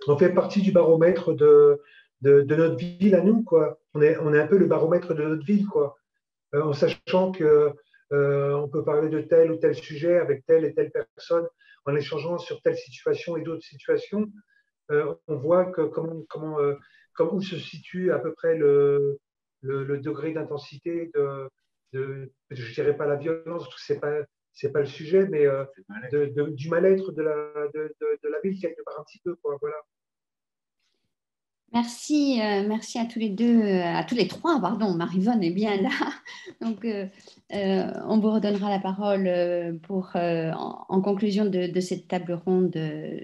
on fait partie du baromètre de notre ville à nous, quoi. On est un peu le baromètre de notre ville, quoi. En sachant que on peut parler de tel ou tel sujet avec telle et telle personne, en échangeant sur telle situation et d'autres situations, on voit que où se situe à peu près le degré d'intensité je dirais pas la violence, parce que c'est pas le sujet, mais du mal-être de la ville quelque part un petit peu, quoi. Voilà. Merci à tous les deux, à tous les trois, pardon, Marie-Vonne est bien là. Donc, on vous redonnera la parole en conclusion de cette table ronde.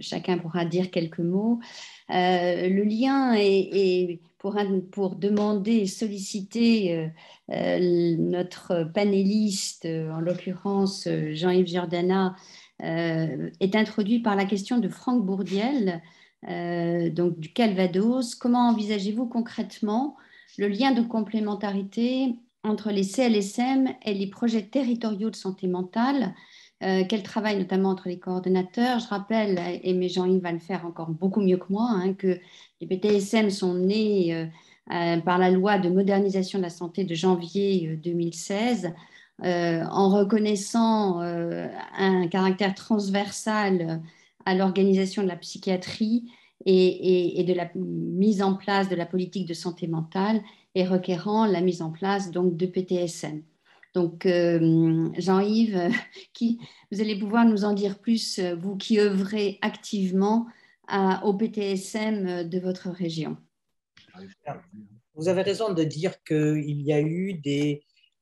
Chacun pourra dire quelques mots. Le lien est pour demander et solliciter notre panéliste, en l'occurrence Jean-Yves Giordana, est introduit par la question de Franck Bourdiel. donc du Calvados. Comment envisagez-vous concrètement le lien de complémentarité entre les CLSM et les projets territoriaux de santé mentale? Quel travail notamment entre les coordonnateurs? Je rappelle, et Jean-Yves va le faire encore beaucoup mieux que moi, hein, que les PTSM sont nés par la loi de modernisation de la santé de janvier 2016, en reconnaissant un caractère transversal à l'organisation de la psychiatrie et de la mise en place de la politique de santé mentale et requérant la mise en place donc, de PTSM. Donc, Jean-Yves, vous allez pouvoir nous en dire plus, vous qui œuvrez activement au PTSM de votre région. Vous avez raison de dire qu'il y a eu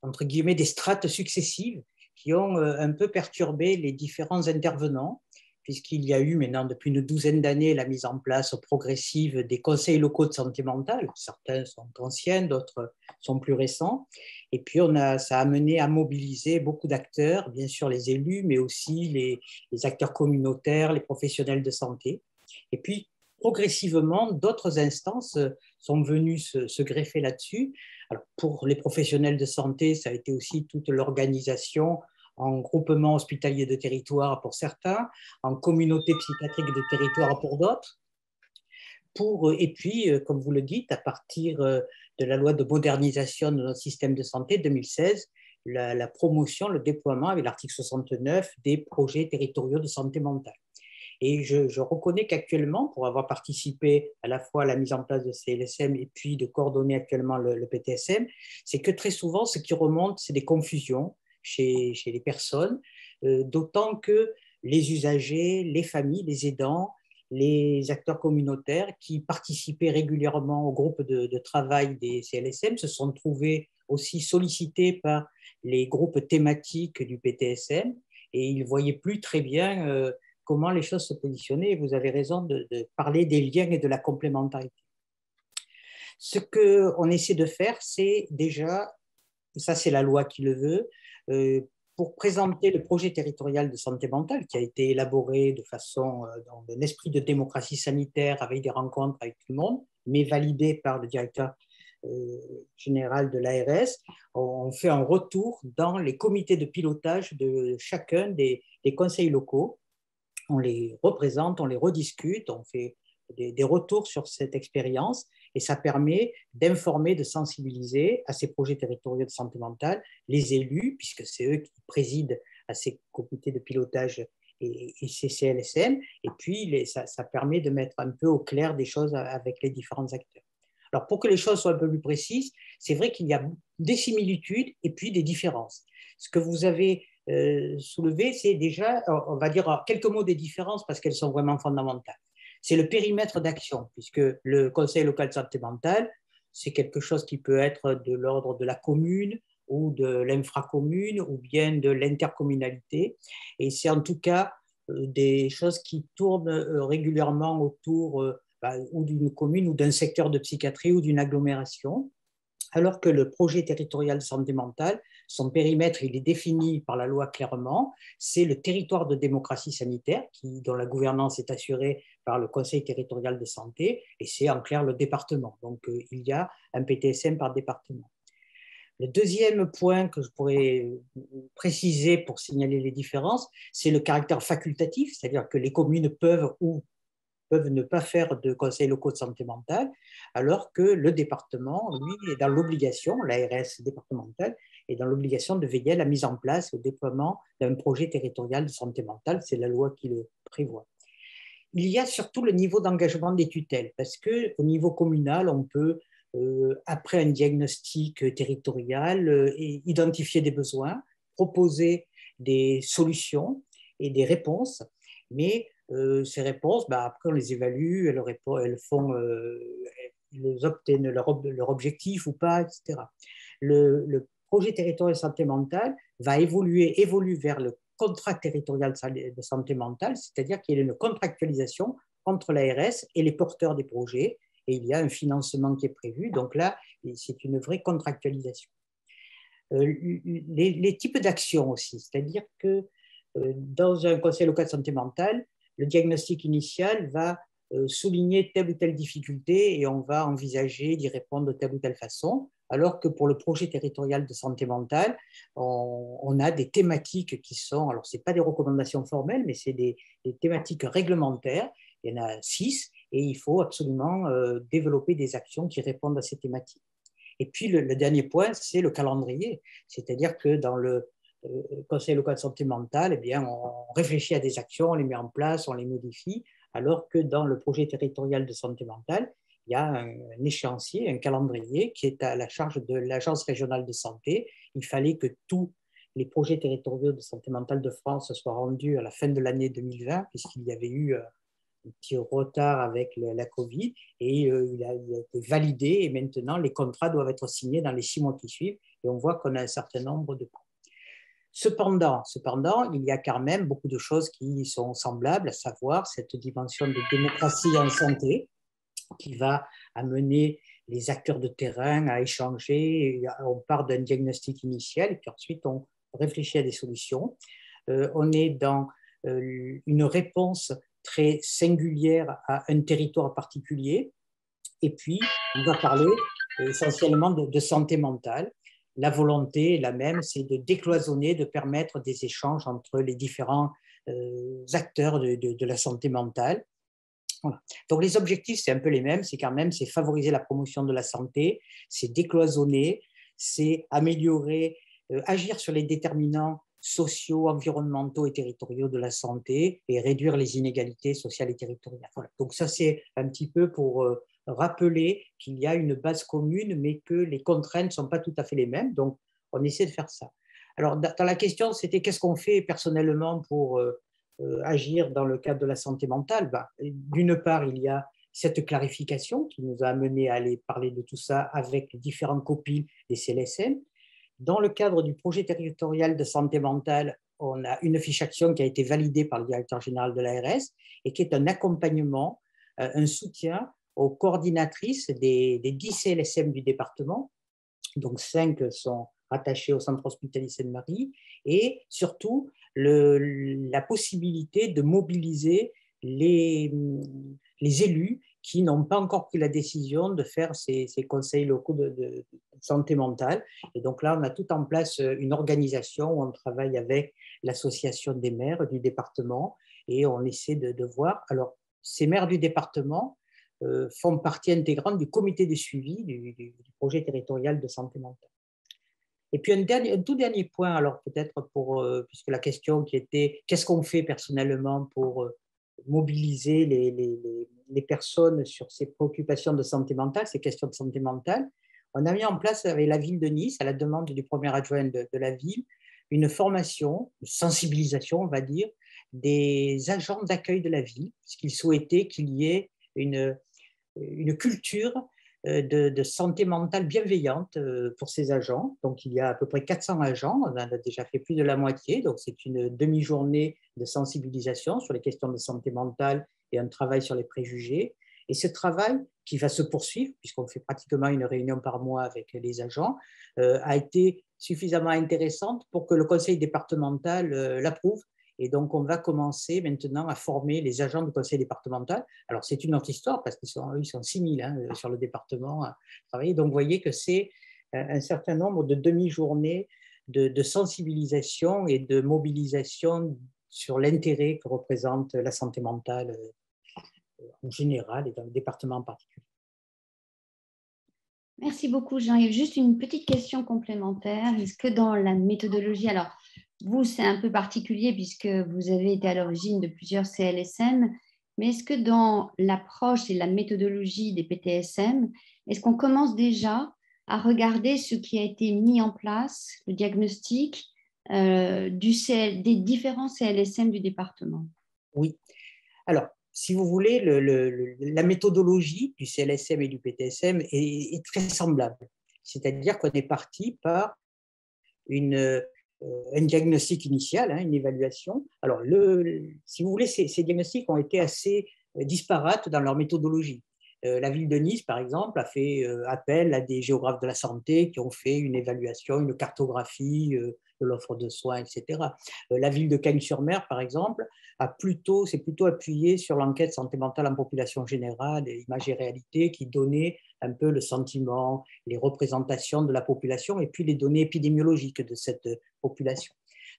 entre guillemets, des strates successives qui ont un peu perturbé les différents intervenants, puisqu'il y a eu maintenant depuis une douzaine d'années la mise en place progressive des conseils locaux de santé mentale. Certains sont anciens, d'autres sont plus récents. Et puis, ça a amené à mobiliser beaucoup d'acteurs, bien sûr les élus, mais aussi les acteurs communautaires, les professionnels de santé. Et puis, progressivement, d'autres instances sont venues se greffer là-dessus. Alors, pour les professionnels de santé, ça a été aussi toute l'organisation en groupement hospitalier de territoire pour certains, en communauté psychiatrique de territoire pour d'autres. Et puis, comme vous le dites, à partir de la loi de modernisation de notre système de santé 2016, la promotion, le déploiement avec l'article 69 des projets territoriaux de santé mentale. Et je reconnais qu'actuellement, pour avoir participé à la fois à la mise en place de CLSM et puis de coordonner actuellement le PTSM, c'est que très souvent, ce qui remonte, c'est des confusions chez les personnes, d'autant que les usagers, les familles, les aidants, les acteurs communautaires qui participaient régulièrement au groupe de travail des CLSM se sont trouvés aussi sollicités par les groupes thématiques du PTSM et ils ne voyaient plus très bien comment les choses se positionnaient. Et vous avez raison de parler des liens et de la complémentarité. Ce qu'on essaie de faire, c'est déjà, ça c'est la loi qui le veut, pour présenter le projet territorial de santé mentale qui a été élaboré de façon dans un esprit de démocratie sanitaire avec des rencontres avec tout le monde, mais validé par le directeur général de l'ARS. On fait un retour dans les comités de pilotage de chacun des conseils locaux. On les représente, on les rediscute, on fait des retours sur cette expérience et ça permet d'informer, de sensibiliser à ces projets territoriaux de santé mentale les élus, puisque c'est eux qui président à ces comités de pilotage et ces CLSM, et puis ça permet de mettre un peu au clair des choses avec les différents acteurs. Alors pour que les choses soient un peu plus précises, c'est vrai qu'il y a des similitudes et puis des différences. Ce que vous avez soulevé, c'est déjà, on va dire quelques mots des différences parce qu'elles sont vraiment fondamentales. C'est le périmètre d'action, puisque le conseil local de santé mentale, c'est quelque chose qui peut être de l'ordre de la commune ou de l'infracommune ou bien de l'intercommunalité. Et c'est en tout cas des choses qui tournent régulièrement autour ou d'une commune ou d'un secteur de psychiatrie ou d'une agglomération. Alors que le projet territorial de santé mentale, son périmètre, il est défini par la loi clairement, c'est le territoire de démocratie sanitaire dont la gouvernance est assurée par le conseil territorial de santé et c'est en clair le département. Donc il y a un PTSM par département. Le deuxième point que je pourrais préciser pour signaler les différences, c'est le caractère facultatif, c'est-à-dire que les communes peuvent ne pas faire de conseils locaux de santé mentale, alors que le département, lui, est dans l'obligation, l'ARS départementale, est dans l'obligation de veiller à la mise en place, au déploiement d'un projet territorial de santé mentale. C'est la loi qui le prévoit. Il y a surtout le niveau d'engagement des tutelles, parce qu'au niveau communal, on peut, après un diagnostic territorial, identifier des besoins, proposer des solutions et des réponses, mais ces réponses, après on les évalue, elles obtiennent leur objectif ou pas, etc. Le projet territorial de santé mentale évolue vers le contrat territorial de santé mentale, c'est-à-dire qu'il y a une contractualisation entre l'ARS et les porteurs des projets, et il y a un financement qui est prévu, donc là, c'est une vraie contractualisation. Les types d'actions aussi, c'est-à-dire que dans un conseil local de santé mentale, le diagnostic initial va souligner telle ou telle difficulté et on va envisager d'y répondre de telle ou telle façon. Alors que pour le projet territorial de santé mentale, on a des thématiques qui sont, alors ce n'est pas des recommandations formelles, mais c'est des thématiques réglementaires. Il y en a 6 et il faut absolument développer des actions qui répondent à ces thématiques. Et puis le dernier point, c'est le calendrier. C'est-à-dire que dans le Conseil local de santé mentale, eh bien, on réfléchit à des actions, on les met en place, on les modifie, alors que dans le projet territorial de santé mentale, il y a un échéancier, un calendrier qui est à la charge de l'Agence régionale de santé. Il fallait que tous les projets territoriaux de santé mentale de France soient rendus à la fin de l'année 2020, puisqu'il y avait eu un petit retard avec la Covid, et il a été validé, et maintenant les contrats doivent être signés dans les 6 mois qui suivent, et on voit qu'on a un certain nombre de points. Cependant, il y a quand même beaucoup de choses qui sont semblables, à savoir cette dimension de démocratie en santé, qui va amener les acteurs de terrain à échanger. On part d'un diagnostic initial et puis ensuite on réfléchit à des solutions. On est dans une réponse très singulière à un territoire particulier. Et puis, on va parler essentiellement de santé mentale. La volonté est la même, c'est de décloisonner, de permettre des échanges entre les différents acteurs de la santé mentale. Voilà. Donc les objectifs, c'est un peu les mêmes, c'est quand même, c'est favoriser la promotion de la santé, c'est décloisonner, c'est améliorer, agir sur les déterminants sociaux, environnementaux et territoriaux de la santé et réduire les inégalités sociales et territoriales. Voilà. Donc ça, c'est un petit peu pour rappeler qu'il y a une base commune, mais que les contraintes ne sont pas tout à fait les mêmes. Donc, on essaie de faire ça. Alors, dans la question, c'était qu'est-ce qu'on fait personnellement pour agir dans le cadre de la santé mentale. D'une part, il y a cette clarification qui nous a amené à aller parler de tout ça avec les différentes copies des CLSM. Dans le cadre du projet territorial de santé mentale, on a une fiche action qui a été validée par le directeur général de l'ARS et qui est un accompagnement, un soutien aux coordinatrices des 10 CLSM du département. Donc 5 sont rattachés au centre hospitalier Sainte-Marie, et surtout la possibilité de mobiliser les élus qui n'ont pas encore pris la décision de faire ces conseils locaux de santé mentale. Et donc là, on a tout en place une organisation où on travaille avec l'association des maires du département et on essaie de voir. Alors, ces maires du département font partie intégrante du comité de suivi du projet territorial de santé mentale. Et puis un tout dernier point, alors peut-être puisque la question qui était qu'est-ce qu'on fait personnellement pour mobiliser les personnes sur ces préoccupations de santé mentale, ces questions de santé mentale, on a mis en place avec la ville de Nice, à la demande du premier adjoint de la ville, une formation, une sensibilisation, on va dire, des agents d'accueil de la ville, puisqu'ils souhaitaient qu'il y ait une culture de santé mentale bienveillante pour ces agents. Donc, il y a à peu près 400 agents, on en a déjà fait plus de la moitié, donc c'est une demi-journée de sensibilisation sur les questions de santé mentale et un travail sur les préjugés. Et ce travail, qui va se poursuivre, puisqu'on fait pratiquement une réunion par mois avec les agents, a été suffisamment intéressante pour que le conseil départemental l'approuve. Et donc, on va commencer maintenant à former les agents du conseil départemental. Alors, c'est une autre histoire parce qu'ils sont 6 000 sur le département à travailler. Donc, vous voyez que c'est un certain nombre de demi-journées de sensibilisation et de mobilisation sur l'intérêt que représente la santé mentale en général et dans le département en particulier. Merci beaucoup, Jean-Yves. Juste une petite question complémentaire. Est-ce que dans la méthodologie, alors vous, c'est un peu particulier puisque vous avez été à l'origine de plusieurs CLSM, mais est-ce que dans l'approche et la méthodologie des PTSM, est-ce qu'on commence déjà à regarder ce qui a été mis en place, le diagnostic des différents CLSM du département? Oui. Alors, si vous voulez, la méthodologie du CLSM et du PTSM est très semblable. C'est-à-dire qu'on est parti par un diagnostic initial, une évaluation. Alors, si vous voulez, ces diagnostics ont été assez disparates dans leur méthodologie. La ville de Nice, par exemple, a fait appel à des géographes de la santé qui ont fait une évaluation, une cartographie de l'offre de soins, etc. La ville de Cagnes-sur-Mer, par exemple, s'est plutôt appuyée sur l'enquête santé mentale en population générale, et Images et réalités, qui donnait un peu le sentiment, les représentations de la population et puis les données épidémiologiques de cette population.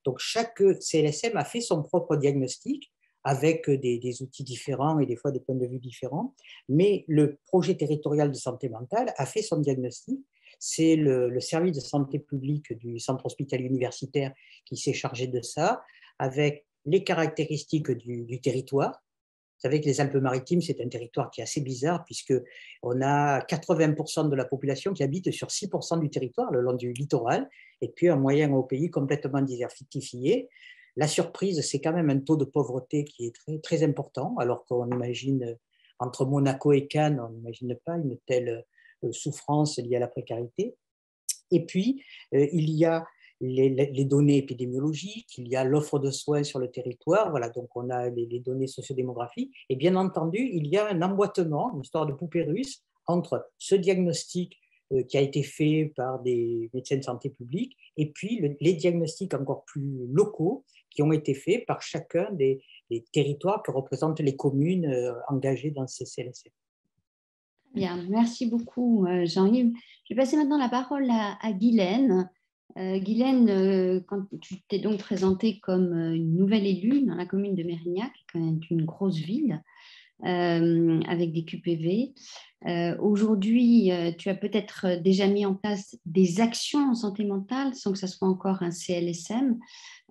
Donc, chaque CLSM a fait son propre diagnostic avec des outils différents et des fois des points de vue différents, mais le projet territorial de santé mentale a fait son diagnostic. C'est le service de santé publique du centre hospitalier universitaire qui s'est chargé de ça, avec les caractéristiques du territoire. Vous savez que les Alpes-Maritimes, c'est un territoire qui est assez bizarre, puisqu'on a 80% de la population qui habite sur 6% du territoire, le long du littoral, et puis un moyen au pays complètement désertifié. La surprise, c'est quand même un taux de pauvreté qui est très, très important, alors qu'on imagine, entre Monaco et Cannes, on n'imagine pas une telle souffrance liée à la précarité. Et puis, il y a les données épidémiologiques, il y a l'offre de soins sur le territoire, voilà, donc on a les données sociodémographiques, et bien entendu, il y a un emboîtement, une histoire de poupée russe, entre ce diagnostic qui a été fait par des médecins de santé publique, et puis les diagnostics encore plus locaux qui ont été faits par chacun des territoires que représentent les communes engagées dans ces CLSM. Bien, merci beaucoup Jean-Yves. Je vais passer maintenant la parole à Guylaine. Guylaine, quand tu t'es donc présentée comme une nouvelle élue dans la commune de Mérignac, qui est une grosse ville, avec des QPV. Aujourd'hui, tu as peut-être déjà mis en place des actions en santé mentale sans que ce soit encore un CLSM.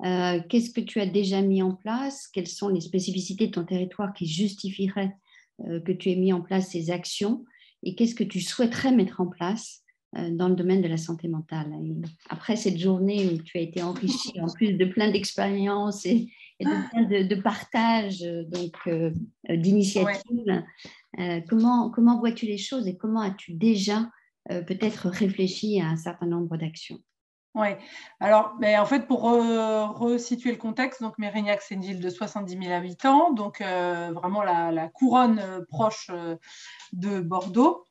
Qu'est-ce que tu as déjà mis en place? Quelles sont les spécificités de ton territoire qui justifieraient que tu aies mis en place ces actions? Et qu'est-ce que tu souhaiterais mettre en place dans le domaine de la santé mentale? Et après cette journée où tu as été enrichie en plus de plein d'expériences et de plein de partages, d'initiatives, comment vois-tu les choses et comment as-tu déjà peut-être réfléchi à un certain nombre d'actions? Oui, alors en fait, pour resituer le contexte, donc Mérignac, c'est une ville de 70 000 habitants, donc vraiment la couronne proche de Bordeaux.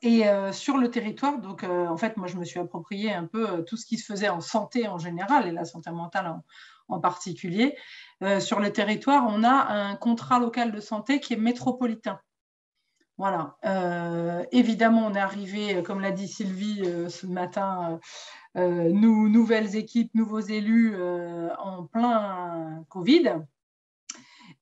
Et sur le territoire, donc en fait, moi, je me suis approprié un peu tout ce qui se faisait en santé en général et la santé mentale en particulier. Sur le territoire, on a un contrat local de santé qui est métropolitain. Voilà. Évidemment, on est arrivé, comme l'a dit Sylvie ce matin, nouvelles équipes, nouveaux élus en plein Covid.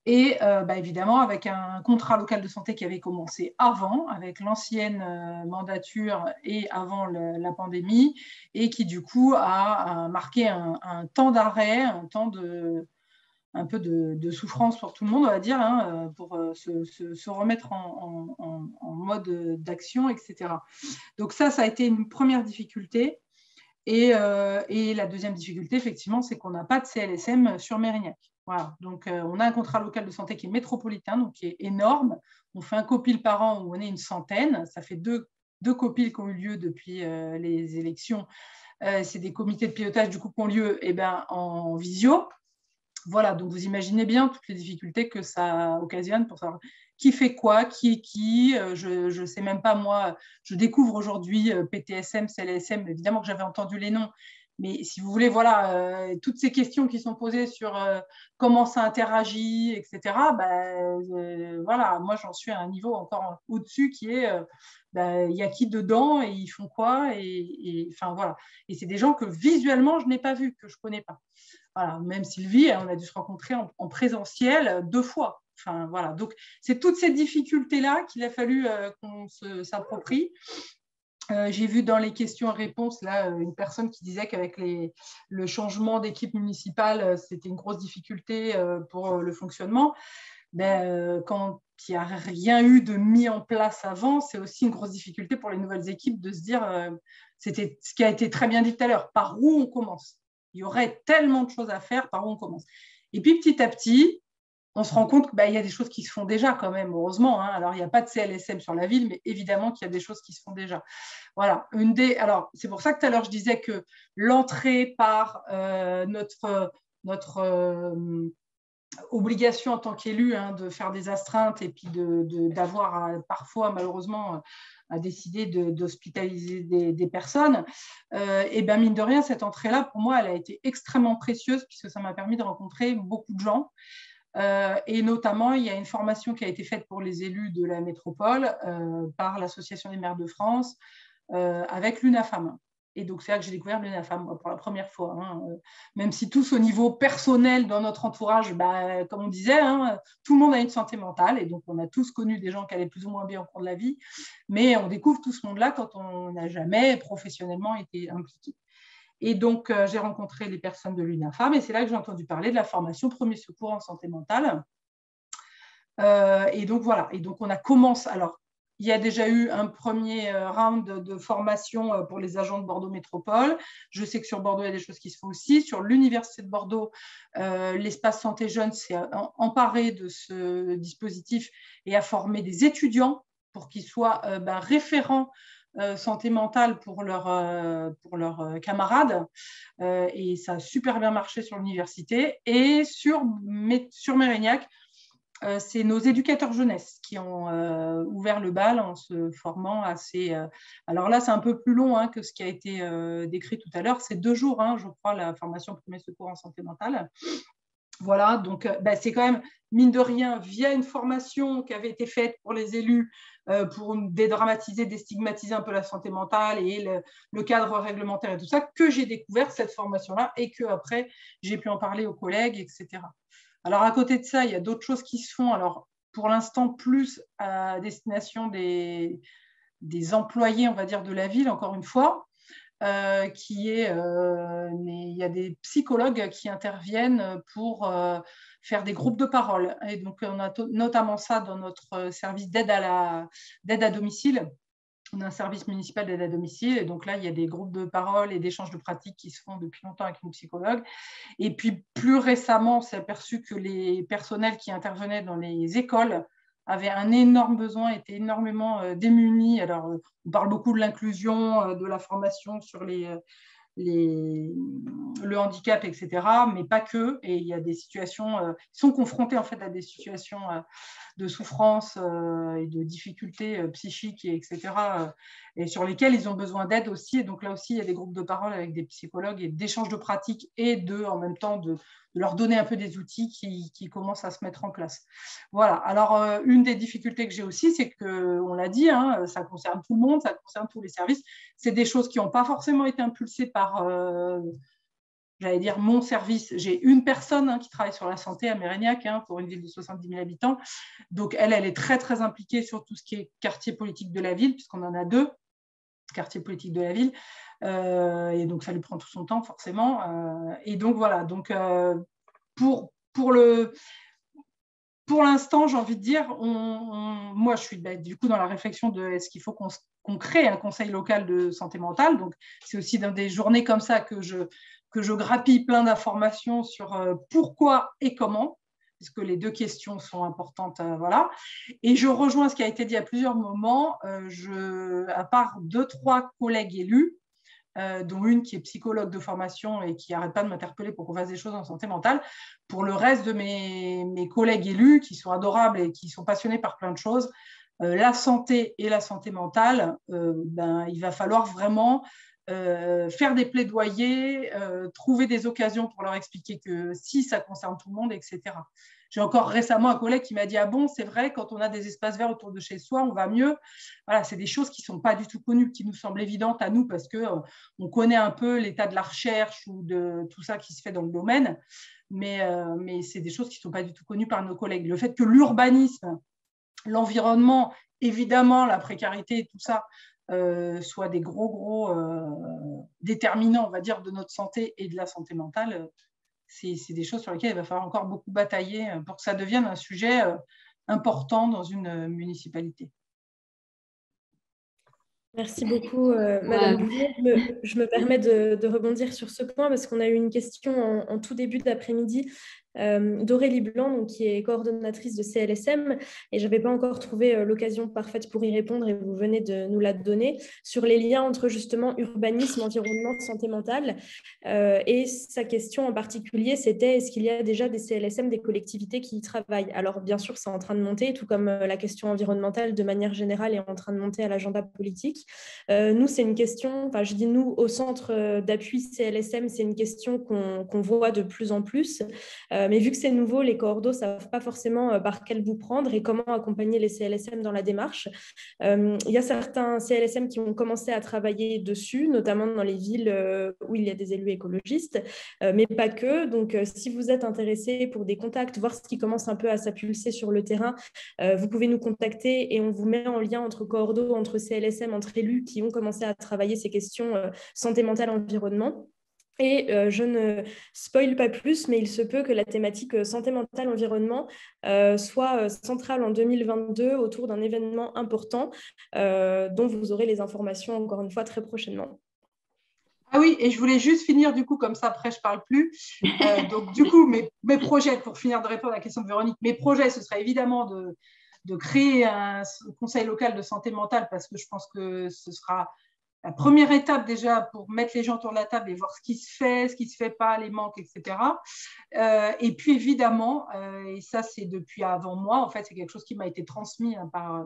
Et évidemment, avec un contrat local de santé qui avait commencé avant, avec l'ancienne mandature et avant la pandémie, et qui du coup a marqué un temps d'arrêt, un peu de souffrance pour tout le monde, on va dire, pour se remettre en mode d'action, etc. Donc ça a été une première difficulté. Et la deuxième difficulté, effectivement, c'est qu'on n'a pas de CLSM sur Mérignac. Voilà. Donc, on a un contrat local de santé qui est métropolitain, donc qui est énorme. On fait un copil par an où on est une centaine. Ça fait deux copils qui ont eu lieu depuis les élections. C'est des comités de pilotage du coup qui ont lieu en visio. Voilà, donc vous imaginez bien toutes les difficultés que ça occasionne pour savoir qui fait quoi, qui est qui. Je ne sais même pas, moi, je découvre aujourd'hui PTSM, CLSM, évidemment que j'avais entendu les noms, mais si vous voulez, voilà, toutes ces questions qui sont posées sur comment ça interagit, etc., voilà, moi j'en suis à un niveau encore au-dessus qui est, il y a qui dedans et ils font quoi, enfin voilà. Et c'est des gens que visuellement je n'ai pas vus, que je ne connais pas. Voilà, même Sylvie, on a dû se rencontrer en présentiel 2 fois. Enfin, voilà. Donc, c'est toutes ces difficultés-là qu'il a fallu qu'on s'approprie. J'ai vu dans les questions-réponses là, une personne qui disait qu'avec le changement d'équipe municipale, c'était une grosse difficulté pour le fonctionnement. Quand il n'y a rien eu de mis en place avant, c'est aussi une grosse difficulté pour les nouvelles équipes de se dire, c'était ce qui a été très bien dit tout à l'heure, par où on commence? Il y aurait tellement de choses à faire, par où on commence? Et puis petit à petit, on se rend compte qu'il y a des choses qui se font déjà quand même, heureusement. Alors, il n'y a pas de CLSM sur la ville, mais évidemment qu'il y a des choses qui se font déjà. Voilà. Alors, c'est pour ça que tout à l'heure, je disais que l'entrée par notre obligation en tant qu'élu de faire des astreintes et puis d'avoir parfois, malheureusement, à décider d'hospitaliser des personnes, et bien mine de rien, cette entrée-là, pour moi, elle a été extrêmement précieuse puisque ça m'a permis de rencontrer beaucoup de gens. Et notamment, il y a une formation qui a été faite pour les élus de la métropole par l'Association des maires de France avec l'UNAFAM. Et donc, c'est là que j'ai découvert l'UNAFAM pour la première fois. Même si tous, au niveau personnel, dans notre entourage, comme on disait, tout le monde a une santé mentale. Et donc, on a tous connu des gens qui allaient plus ou moins bien au cours de la vie. Mais on découvre tout ce monde-là quand on n'a jamais professionnellement été impliqué. Et donc, j'ai rencontré les personnes de l'UNAFAM. Et c'est là que j'ai entendu parler de la formation Premier Secours en santé mentale. Et donc, voilà. Et donc, on a commencé... Alors, il y a déjà eu un premier round de formation pour les agents de Bordeaux Métropole. Je sais que sur Bordeaux, il y a des choses qui se font aussi. Sur l'Université de Bordeaux, l'espace santé jeune s'est emparé de ce dispositif et a formé des étudiants pour qu'ils soient référents santé mentale pour leurs camarades. Et ça a super bien marché sur l'université. Et sur Mérignac, c'est nos éducateurs jeunesse qui ont ouvert le bal en se formant assez... Alors là, c'est un peu plus long que ce qui a été décrit tout à l'heure. C'est 2 jours, je crois, la formation Premier Secours en santé mentale. Voilà, donc c'est quand même, mine de rien, via une formation qui avait été faite pour les élus pour dédramatiser, déstigmatiser un peu la santé mentale et le cadre réglementaire et tout ça, que j'ai découvert cette formation-là et qu'après, j'ai pu en parler aux collègues, etc. Alors, à côté de ça, il y a d'autres choses qui se font. Alors, pour l'instant, plus à destination des employés, on va dire, de la ville, encore une fois, il y a des psychologues qui interviennent pour faire des groupes de parole. Et donc, on a notamment ça dans notre service d'aide à domicile. On a un service municipal d'aide à domicile. Et donc là, il y a des groupes de parole et d'échanges de pratiques qui se font depuis longtemps avec une psychologue. Et puis, plus récemment, on s'est aperçu que les personnels qui intervenaient dans les écoles avaient un énorme besoin, étaient énormément démunis. Alors, on parle beaucoup de l'inclusion, de la formation sur le handicap, etc., mais pas que. Et il y a des situations, ils sont confrontés en fait à des situations de souffrance et de difficultés psychiques, etc., et sur lesquelles ils ont besoin d'aide aussi. Et donc là aussi, il y a des groupes de parole avec des psychologues et d'échanges de pratiques et en même temps de leur donner un peu des outils qui commencent à se mettre en place. Voilà. Alors, une des difficultés que j'ai aussi, c'est qu'on l'a dit, ça concerne tout le monde, ça concerne tous les services. C'est des choses qui n'ont pas forcément été impulsées par... j'allais dire mon service, j'ai une personne qui travaille sur la santé à Mérignac pour une ville de 70 000 habitants. Donc, elle est très, très impliquée sur tout ce qui est quartier politique de la ville, puisqu'on en a 2 quartiers politiques de la ville. Et donc, ça lui prend tout son temps, forcément. Et donc, voilà. Donc, pour l'instant, j'ai envie de dire, moi, je suis du coup dans la réflexion de est-ce qu'il faut qu'on crée un conseil local de santé mentale. Donc, c'est aussi dans des journées comme ça que je grappille plein d'informations sur pourquoi et comment, parce que les 2 questions sont importantes. Voilà. Et je rejoins ce qui a été dit à plusieurs moments. À part 2-3 collègues élus, dont une qui est psychologue de formation et qui n'arrête pas de m'interpeller pour qu'on fasse des choses en santé mentale, pour le reste de mes collègues élus, qui sont adorables et qui sont passionnés par plein de choses, la santé et la santé mentale, il va falloir vraiment... faire des plaidoyers, trouver des occasions pour leur expliquer que si ça concerne tout le monde, etc. J'ai encore récemment un collègue qui m'a dit « Ah bon, c'est vrai, quand on a des espaces verts autour de chez soi, on va mieux ». Voilà, c'est des choses qui ne sont pas du tout connues, qui nous semblent évidentes à nous parce qu'on connaît un peu l'état de la recherche ou de tout ça qui se fait dans le domaine, mais c'est des choses qui ne sont pas du tout connues par nos collègues. Le fait que l'urbanisme, l'environnement, évidemment, la précarité et tout ça, soit des gros déterminants, on va dire, de notre santé et de la santé mentale, c'est des choses sur lesquelles il va falloir encore beaucoup batailler pour que ça devienne un sujet important dans une municipalité. Merci beaucoup, Madame Bouvier. Je me permets de rebondir sur ce point parce qu'on a eu une question en tout début d'après-midi d'Aurélie Blanc, donc, qui est coordonnatrice de CLSM, et je n'avais pas encore trouvé l'occasion parfaite pour y répondre, et vous venez de nous la donner, sur les liens entre justement urbanisme, environnement, santé mentale. Et sa question en particulier, c'était est-ce qu'il y a déjà des CLSM, des collectivités qui y travaillent? Alors bien sûr, c'est en train de monter, tout comme la question environnementale de manière générale est en train de monter à l'agenda politique. Nous, c'est une question, enfin je dis nous, au centre d'appui CLSM, c'est une question qu'on voit de plus en plus. Mais vu que c'est nouveau, les coordos ne savent pas forcément par quel bout prendre et comment accompagner les CLSM dans la démarche. Il y a certains CLSM qui ont commencé à travailler dessus, notamment dans les villes où il y a des élus écologistes, mais pas que. Donc, si vous êtes intéressé pour des contacts, voir ce qui commence un peu à s'impulser sur le terrain, vous pouvez nous contacter et on vous met en lien entre coordos, entre CLSM, entre élus qui ont commencé à travailler ces questions santé mentale, environnement. Et je ne spoile pas plus, mais il se peut que la thématique santé mentale, environnement soit centrale en 2022 autour d'un événement important dont vous aurez les informations, encore une fois, très prochainement. Ah oui, et je voulais juste finir du coup, comme ça après je ne parle plus. Donc du coup, mes projets, pour finir de répondre à la question de Véronique, mes projets, ce serait évidemment de créer un conseil local de santé mentale parce que je pense que ce sera la première étape déjà pour mettre les gens autour de la table et voir ce qui se fait pas, les manques, etc. Et puis évidemment, et ça c'est depuis avant moi, en fait c'est quelque chose qui m'a été transmis par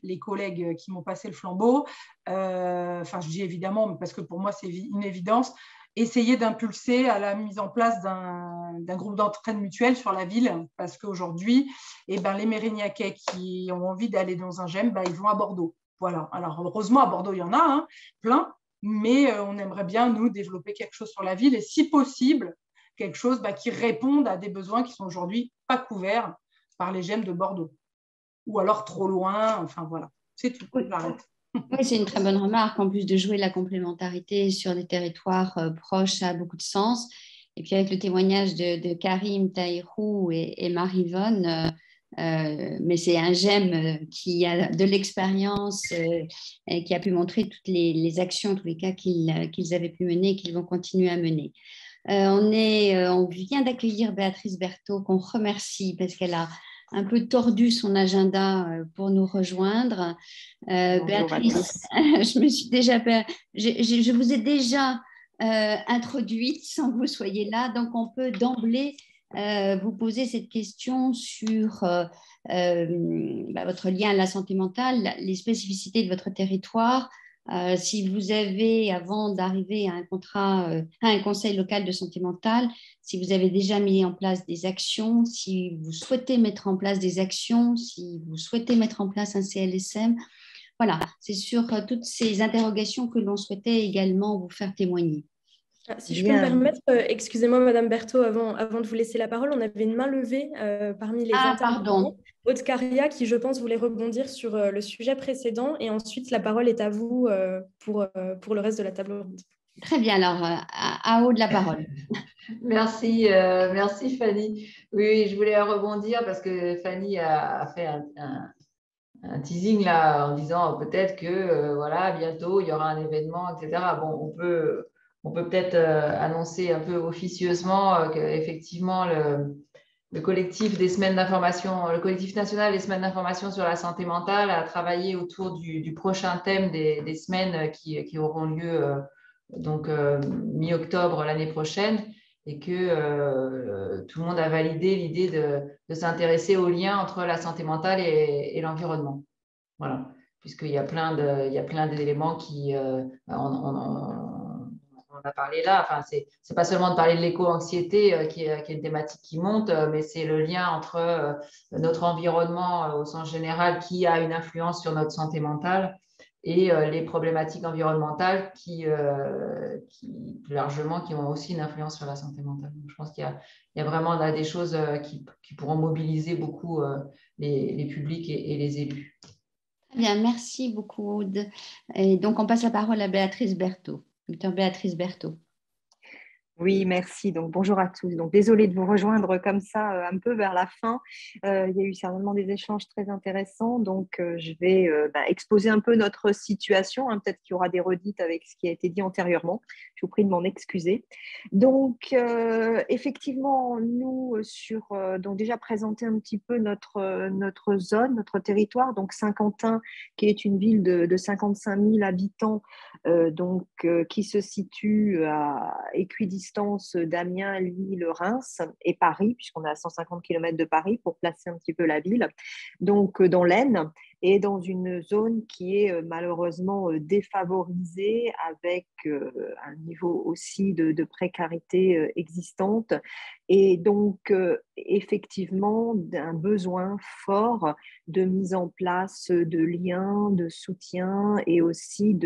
les collègues qui m'ont passé le flambeau. Enfin je dis évidemment parce que pour moi c'est une évidence. Essayer d'impulser à la mise en place d'un groupe d'entraide mutuelle sur la ville parce qu'aujourd'hui, les Mérignacais qui ont envie d'aller dans un GEM, ils vont à Bordeaux. Voilà. Alors, heureusement, à Bordeaux, il y en a plein, mais on aimerait bien, nous, développer quelque chose sur la ville et, si possible, quelque chose qui réponde à des besoins qui sont aujourd'hui pas couverts par les GEM de Bordeaux. Ou alors trop loin, enfin voilà. C'est tout, j'arrête. Oui, c'est une très bonne remarque. En plus de jouer la complémentarité sur des territoires proches, ça a beaucoup de sens. Et puis, avec le témoignage de Karim, Tahirou et Marie-Vonne, mais c'est un GEM qui a de l'expérience et qui a pu montrer toutes les actions, en tous les cas qu'ils avaient pu mener et qu'ils vont continuer à mener. On vient d'accueillir Béatrice Berthaud, qu'on remercie parce qu'elle a un peu tordu son agenda pour nous rejoindre. Béatrice, je vous ai déjà introduite sans que vous soyez là, donc on peut d'emblée vous poser cette question sur votre lien à la santé mentale, les spécificités de votre territoire. Si vous avez, avant d'arriver à un conseil local de santé mentale, si vous avez déjà mis en place des actions, si vous souhaitez mettre en place des actions, si vous souhaitez mettre en place un CLSM, voilà, c'est sur toutes ces interrogations que l'on souhaitait également vous faire témoigner. Si je peux me permettre, excusez-moi Madame Berthaud, avant de vous laisser la parole, on avait une main levée parmi les intervenants. Aude Caria qui, je pense, voulait rebondir sur le sujet précédent et ensuite la parole est à vous pour le reste de la table ronde. Très bien, alors à Aude la parole. Merci Fanny. Oui, je voulais rebondir parce que Fanny a fait un teasing là en disant peut-être que voilà, bientôt il y aura un événement, etc. Bon, on peut peut-être annoncer un peu officieusement qu'effectivement le collectif des semaines d'information, le collectif national des semaines d'information sur la santé mentale a travaillé autour du prochain thème des semaines qui auront lieu donc mi-octobre l'année prochaine et que tout le monde a validé l'idée de s'intéresser aux liens entre la santé mentale et l'environnement. Voilà, puisqu'il y a plein d'éléments qui on a parlé là, enfin, c'est pas seulement de parler de l'éco-anxiété qui est une thématique qui monte, mais c'est le lien entre notre environnement au sens général qui a une influence sur notre santé mentale et les problématiques environnementales qui plus largement qui ont aussi une influence sur la santé mentale. Donc, je pense qu'il y a vraiment là, des choses qui pourront mobiliser beaucoup les publics et les élus. Très bien, merci beaucoup Aude. Et donc on passe la parole à Béatrice Berthaud. Docteur Béatrice Berthaud. Oui, merci. Donc, bonjour à tous. Donc, désolée de vous rejoindre comme ça un peu vers la fin. Il y a eu certainement des échanges très intéressants. Donc, je vais exposer un peu notre situation. Peut-être qu'il y aura des redites avec ce qui a été dit antérieurement. Je vous prie de m'en excuser. Donc, effectivement, nous, donc déjà présenter un petit peu notre zone, notre territoire. Donc, Saint-Quentin, qui est une ville de 55 000 habitants, qui se situe à équidistance d'Amiens, Lille, Reims et Paris, puisqu'on est à 150 km de Paris pour placer un petit peu la ville, donc dans l'Aisne, et dans une zone qui est malheureusement défavorisée, avec un niveau aussi de précarité existante, et donc effectivement d'un besoin fort de mise en place de liens, de soutien, et aussi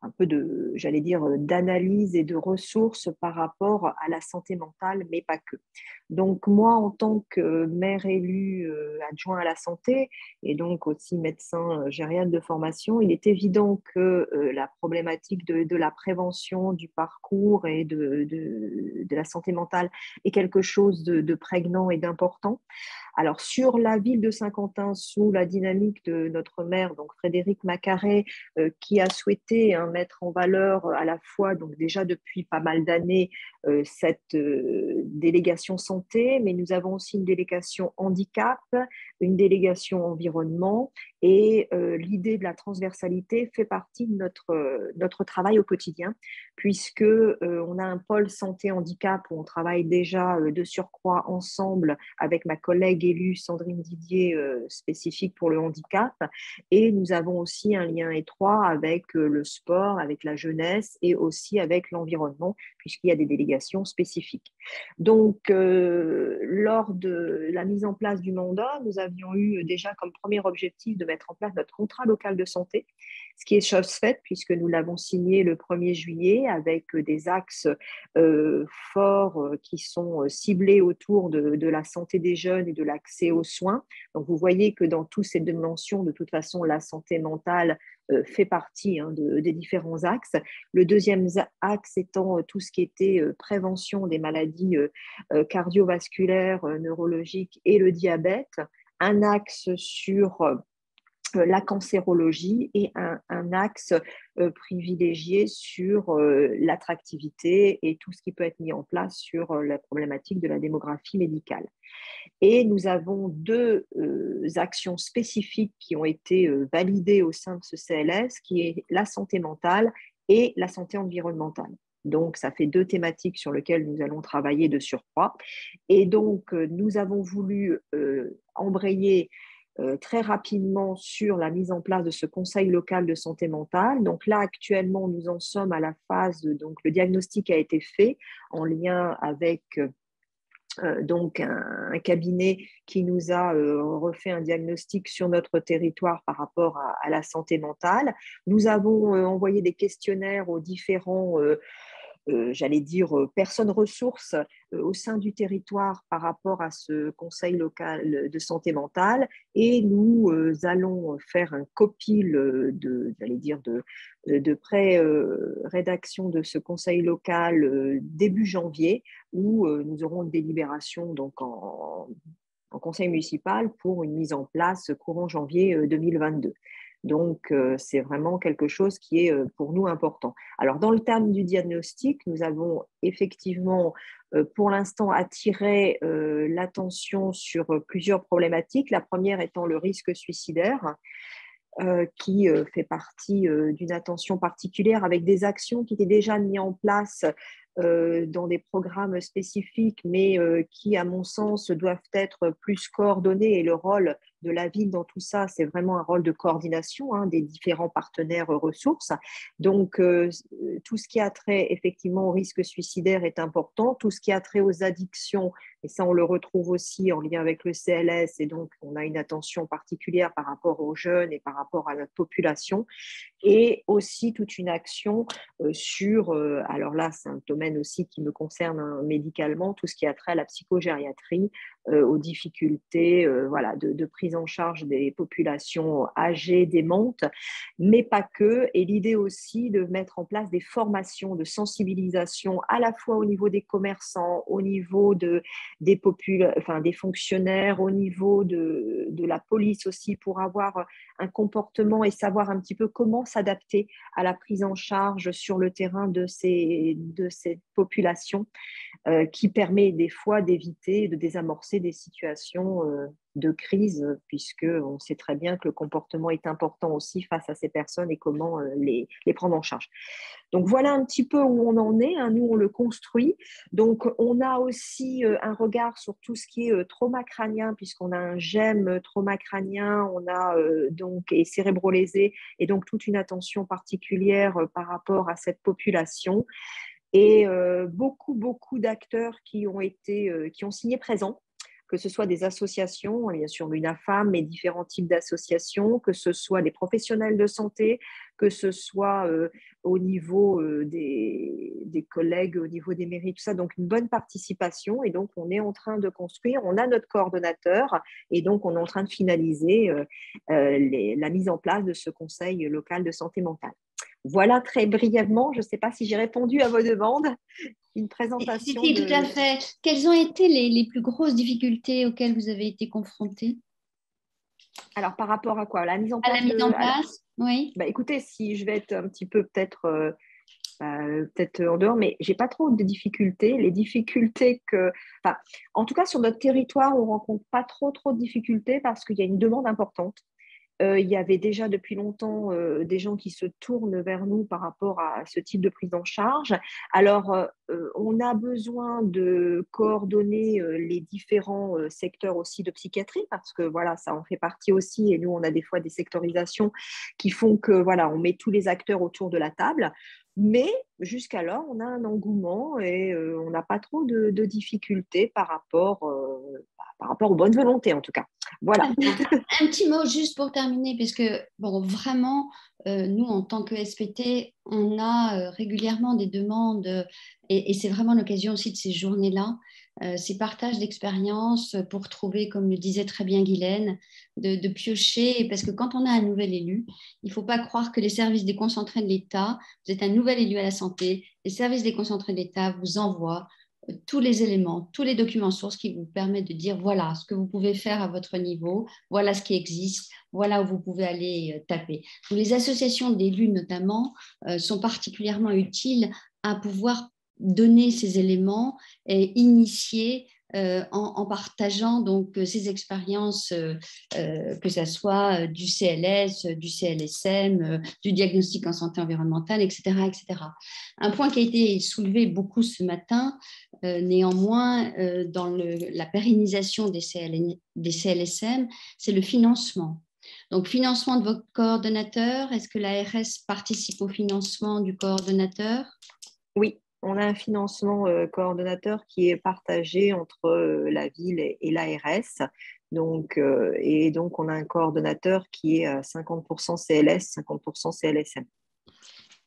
un peu j'allais dire, d'analyse et de ressources par rapport à la santé mentale, mais pas que. Donc moi, en tant que maire élu adjoint à la santé, et donc aussi médecin gériatre de formation, il est évident que la problématique de la prévention, du parcours et de la santé mentale est quelque chose de prégnant et d'important. Alors, sur la ville de Saint-Quentin, sous la dynamique de notre maire, donc Frédéric Macaret, qui a souhaité mettre en valeur à la fois, donc déjà depuis pas mal d'années, cette délégation santé, mais nous avons aussi une délégation handicap, une délégation environnement, et l'idée de la transversalité fait partie de notre travail au quotidien, puisque on a un pôle santé-handicap où on travaille déjà de surcroît ensemble avec ma collègue élue Sandrine Didier, spécifique pour le handicap, et nous avons aussi un lien étroit avec le sport, avec la jeunesse et aussi avec l'environnement, puisqu'il y a des délégations spécifiques. Donc, lors de la mise en place du mandat, nous avions eu déjà comme premier objectif de mettre en place notre contrat local de santé, ce qui est chose faite puisque nous l'avons signé le 1er juillet avec des axes forts qui sont ciblés autour de la santé des jeunes et de l'accès aux soins. Donc, vous voyez que dans toutes ces dimensions, de toute façon, la santé mentale fait partie des différents axes. Le deuxième axe étant tout ce qui était prévention des maladies cardiovasculaires, neurologiques et le diabète. Un axe sur la cancérologie et un axe privilégié sur l'attractivité et tout ce qui peut être mis en place sur la problématique de la démographie médicale. Et nous avons deux actions spécifiques qui ont été validées au sein de ce CLS, qui est la santé mentale et la santé environnementale. Donc, ça fait deux thématiques sur lesquelles nous allons travailler de surcroît. Et donc, nous avons voulu embrayer très rapidement sur la mise en place de ce conseil local de santé mentale. Donc là, actuellement, nous en sommes à la phase, donc le diagnostic a été fait en lien avec donc un cabinet qui nous a refait un diagnostic sur notre territoire par rapport à la santé mentale. Nous avons envoyé des questionnaires aux différents j'allais dire, personnes ressources au sein du territoire par rapport à ce conseil local de santé mentale, et nous allons faire un copil j'allais dire, de pré-rédaction de ce conseil local début janvier, où nous aurons une délibération donc en conseil municipal pour une mise en place courant janvier 2022. Donc, c'est vraiment quelque chose qui est pour nous important. Alors, dans le terme du diagnostic, nous avons effectivement, pour l'instant, attiré l'attention sur plusieurs problématiques. La première étant le risque suicidaire, qui fait partie d'une attention particulière avec des actions qui étaient déjà mises en place dans des programmes spécifiques, mais qui, à mon sens, doivent être plus coordonnés. Et le rôle de la ville dans tout ça, c'est vraiment un rôle de coordination des différents partenaires ressources. Donc, tout ce qui a trait effectivement au risque suicidaire est important. Tout ce qui a trait aux addictions, et ça, on le retrouve aussi en lien avec le CLS, et donc on a une attention particulière par rapport aux jeunes et par rapport à notre population. Et aussi toute une action sur, alors là, c'est un domaine aussi qui me concerne médicalement, tout ce qui a trait à la psychogériatrie, aux difficultés voilà, de prise en charge des populations âgées, démentes, mais pas que. Et l'idée aussi de mettre en place des formations de sensibilisation à la fois au niveau des commerçants, au niveau des fonctionnaires, au niveau de la police aussi, pour avoir un comportement et savoir un petit peu comment s'adapter à la prise en charge sur le terrain de ces populations, qui permet des fois d'éviter, de désamorcer des situations de crise, puisqu'on sait très bien que le comportement est important aussi face à ces personnes et comment les prendre en charge. Donc, voilà un petit peu où on en est. Hein. Nous, on le construit. Donc, on a aussi un regard sur tout ce qui est trauma crânien, puisqu'on a un GEM trauma crânien, on a et cérébro-lésé, et donc toute une attention particulière par rapport à cette population. Et beaucoup d'acteurs qui ont signé présent, que ce soit des associations, bien sûr l'UNAFAM, mais différents types d'associations, que ce soit des professionnels de santé, que ce soit au niveau des collègues, au niveau des mairies, tout ça. Donc, une bonne participation. Et donc, on est en train de construire. On a notre coordonnateur. Et donc, on est en train de finaliser la mise en place de ce conseil local de santé mentale. Voilà très brièvement, je ne sais pas si j'ai répondu à vos demandes, une présentation. Oui, tout à fait. Quelles ont été les plus grosses difficultés auxquelles vous avez été confrontés? Alors, par rapport à quoi? La mise en place? À la mise en place, oui. Bah, écoutez, si je vais être un petit peu peut-être en dehors, mais je n'ai pas trop de difficultés. Les difficultés en tout cas, sur notre territoire, on ne rencontre pas trop de difficultés parce qu'il y a une demande importante. Il y avait déjà depuis longtemps des gens qui se tournent vers nous par rapport à ce type de prise en charge. Alors, on a besoin de coordonner les différents secteurs aussi de psychiatrie, parce que voilà, ça en fait partie aussi. Et nous, on a des fois des sectorisations qui font que voilà, on met tous les acteurs autour de la table. Mais jusqu'alors, on a un engouement et on n'a pas trop de difficultés par rapport aux bonnes volontés, en tout cas. Voilà. Un petit mot juste pour terminer, parce que bon, vraiment, nous, en tant que SPT, on a régulièrement des demandes et c'est vraiment l'occasion aussi de ces journées-là, ces partages d'expériences pour trouver, comme le disait très bien Guylaine, de piocher, parce que quand on a un nouvel élu, il ne faut pas croire que les services déconcentrés de l'État, vous êtes un nouvel élu à la santé, les services déconcentrés de l'État vous envoient tous les éléments, tous les documents sources qui vous permettent de dire voilà ce que vous pouvez faire à votre niveau, voilà ce qui existe, voilà où vous pouvez aller taper. Donc, les associations d'élus notamment sont particulièrement utiles à pouvoir donner ces éléments et initier en partageant donc ces expériences, que ce soit du CLS, du CLSM, du diagnostic en santé environnementale, etc., etc. Un point qui a été soulevé beaucoup ce matin, néanmoins, dans la pérennisation des CLSM, c'est le financement. Donc, financement de votre coordonnateur, est-ce que l'ARS participe au financement du coordonnateur? Oui. On a un financement coordonnateur qui est partagé entre la ville et l'ARS. Donc, et donc, on a un coordonnateur qui est à 50% CLS, 50% CLSM.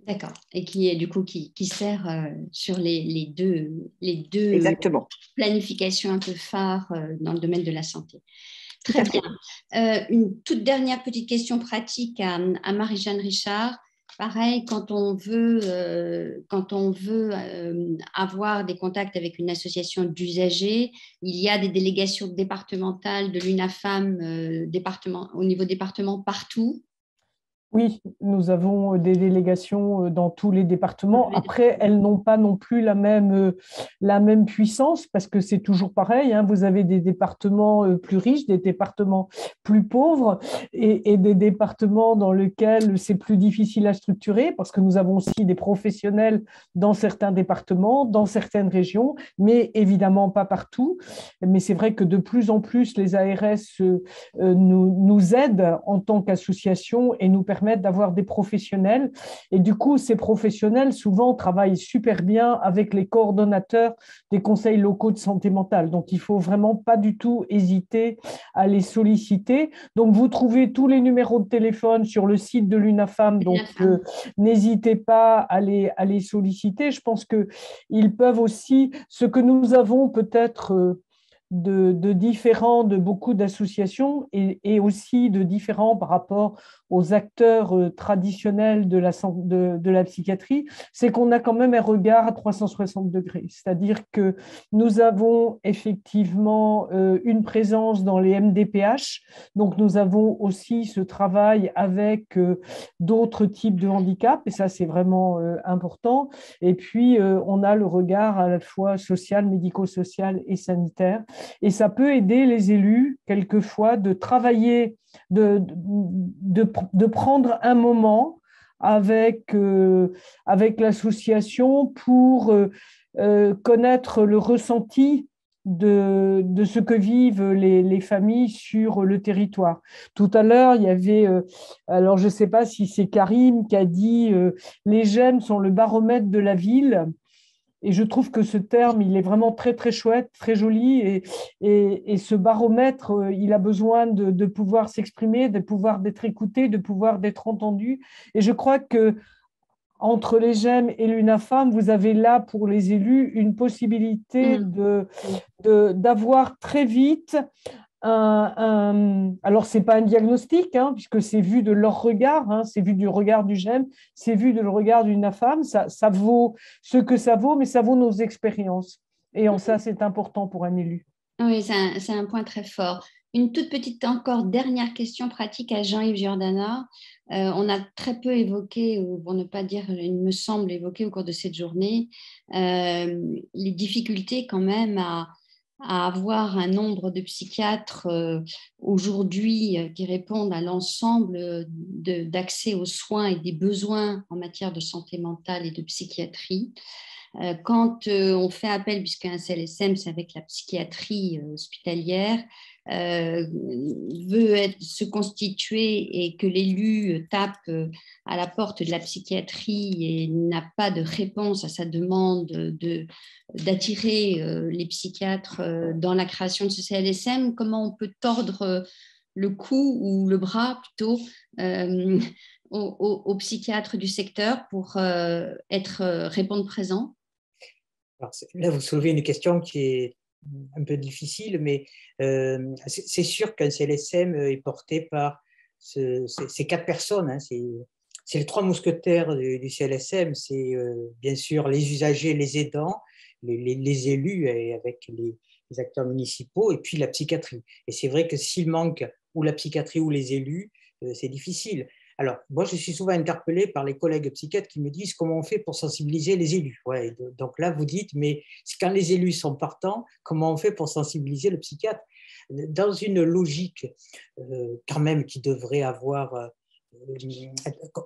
D'accord. Et qui est du coup qui sert sur les deux Exactement. planifications un peu phares dans le domaine de la santé. Très bien. Une toute dernière petite question pratique à Marie-Jeanne Richard. Pareil, quand on veut avoir des contacts avec une association d'usagers, il y a des délégations départementales de l'UNAFAM au niveau département partout. Oui, nous avons des délégations dans tous les départements. Après, elles n'ont pas non plus la même puissance parce que c'est toujours pareil. Hein. Vous avez des départements plus riches, des départements plus pauvres et des départements dans lesquels c'est plus difficile à structurer parce que nous avons aussi des professionnels dans certains départements, dans certaines régions, mais évidemment pas partout. Mais c'est vrai que de plus en plus, les ARS nous aident en tant qu'association et nous permettent d'avoir des professionnels. Et du coup, ces professionnels, souvent, travaillent super bien avec les coordonnateurs des conseils locaux de santé mentale. Donc, il ne faut vraiment pas du tout hésiter à les solliciter. Donc, vous trouvez tous les numéros de téléphone sur le site de l'UNAFAM. Donc, n'hésitez pas à les solliciter. Je pense qu'ils peuvent aussi, ce que nous avons peut-être différents de beaucoup d'associations et aussi de différents par rapport aux acteurs traditionnels de la psychiatrie, c'est qu'on a quand même un regard à 360 degrés. C'est-à-dire que nous avons effectivement une présence dans les MDPH, donc nous avons aussi ce travail avec d'autres types de handicaps, et ça c'est vraiment important. Et puis on a le regard à la fois social, médico-social et sanitaire. Et ça peut aider les élus, quelquefois, de travailler, de prendre un moment avec l'association pour connaître le ressenti de ce que vivent les familles sur le territoire. Tout à l'heure, il y avait, alors je ne sais pas si c'est Karim qui a dit les GEM sont le baromètre de la ville. Et je trouve que ce terme, il est vraiment très, très chouette, très joli. Et ce baromètre, il a besoin de pouvoir s'exprimer, de pouvoir d'être écouté, de pouvoir d'être entendu. Et je crois que entre les GEM et l'UNAFAM, vous avez là pour les élus une possibilité d'avoir très vite alors, ce n'est pas un diagnostic, puisque c'est vu de leur regard, c'est vu du regard du GEM, c'est vu de le regard d'une femme, ça vaut ce que ça vaut, mais ça vaut nos expériences. Et en ça, c'est important pour un élu. Oui, c'est un point très fort. Une toute petite encore dernière question pratique à Jean-Yves Giordana. On a très peu évoqué, ou pour ne pas dire, il me semble, évoqué au cours de cette journée, les difficultés quand même à avoir un nombre de psychiatres aujourd'hui qui répondent à l'ensemble d'accès aux soins et des besoins en matière de santé mentale et de psychiatrie. Quand on fait appel, puisqu'un CLSM, c'est avec la psychiatrie hospitalière, veut se constituer et que l'élu tape à la porte de la psychiatrie et n'a pas de réponse à sa demande d'attirer les psychiatres dans la création de ce CLSM, comment on peut tordre le cou ou le bras plutôt aux psychiatres du secteur pour répondre présent? Alors, là, vous soulevez une question qui est un peu difficile, mais c'est sûr qu'un CLSM est porté par ces 4 personnes. C'est les 3 mousquetaires du CLSM. C'est bien sûr les usagers, les aidants, les élus et avec les acteurs municipaux, et puis la psychiatrie. Et c'est vrai que s'il manque ou la psychiatrie ou les élus, c'est difficile. Alors, moi, je suis souvent interpellé par les collègues psychiatres qui me disent comment on fait pour sensibiliser les élus. Ouais, donc là, vous dites, mais quand les élus sont partants, comment on fait pour sensibiliser le psychiatre? Dans une logique quand même qui devrait avoir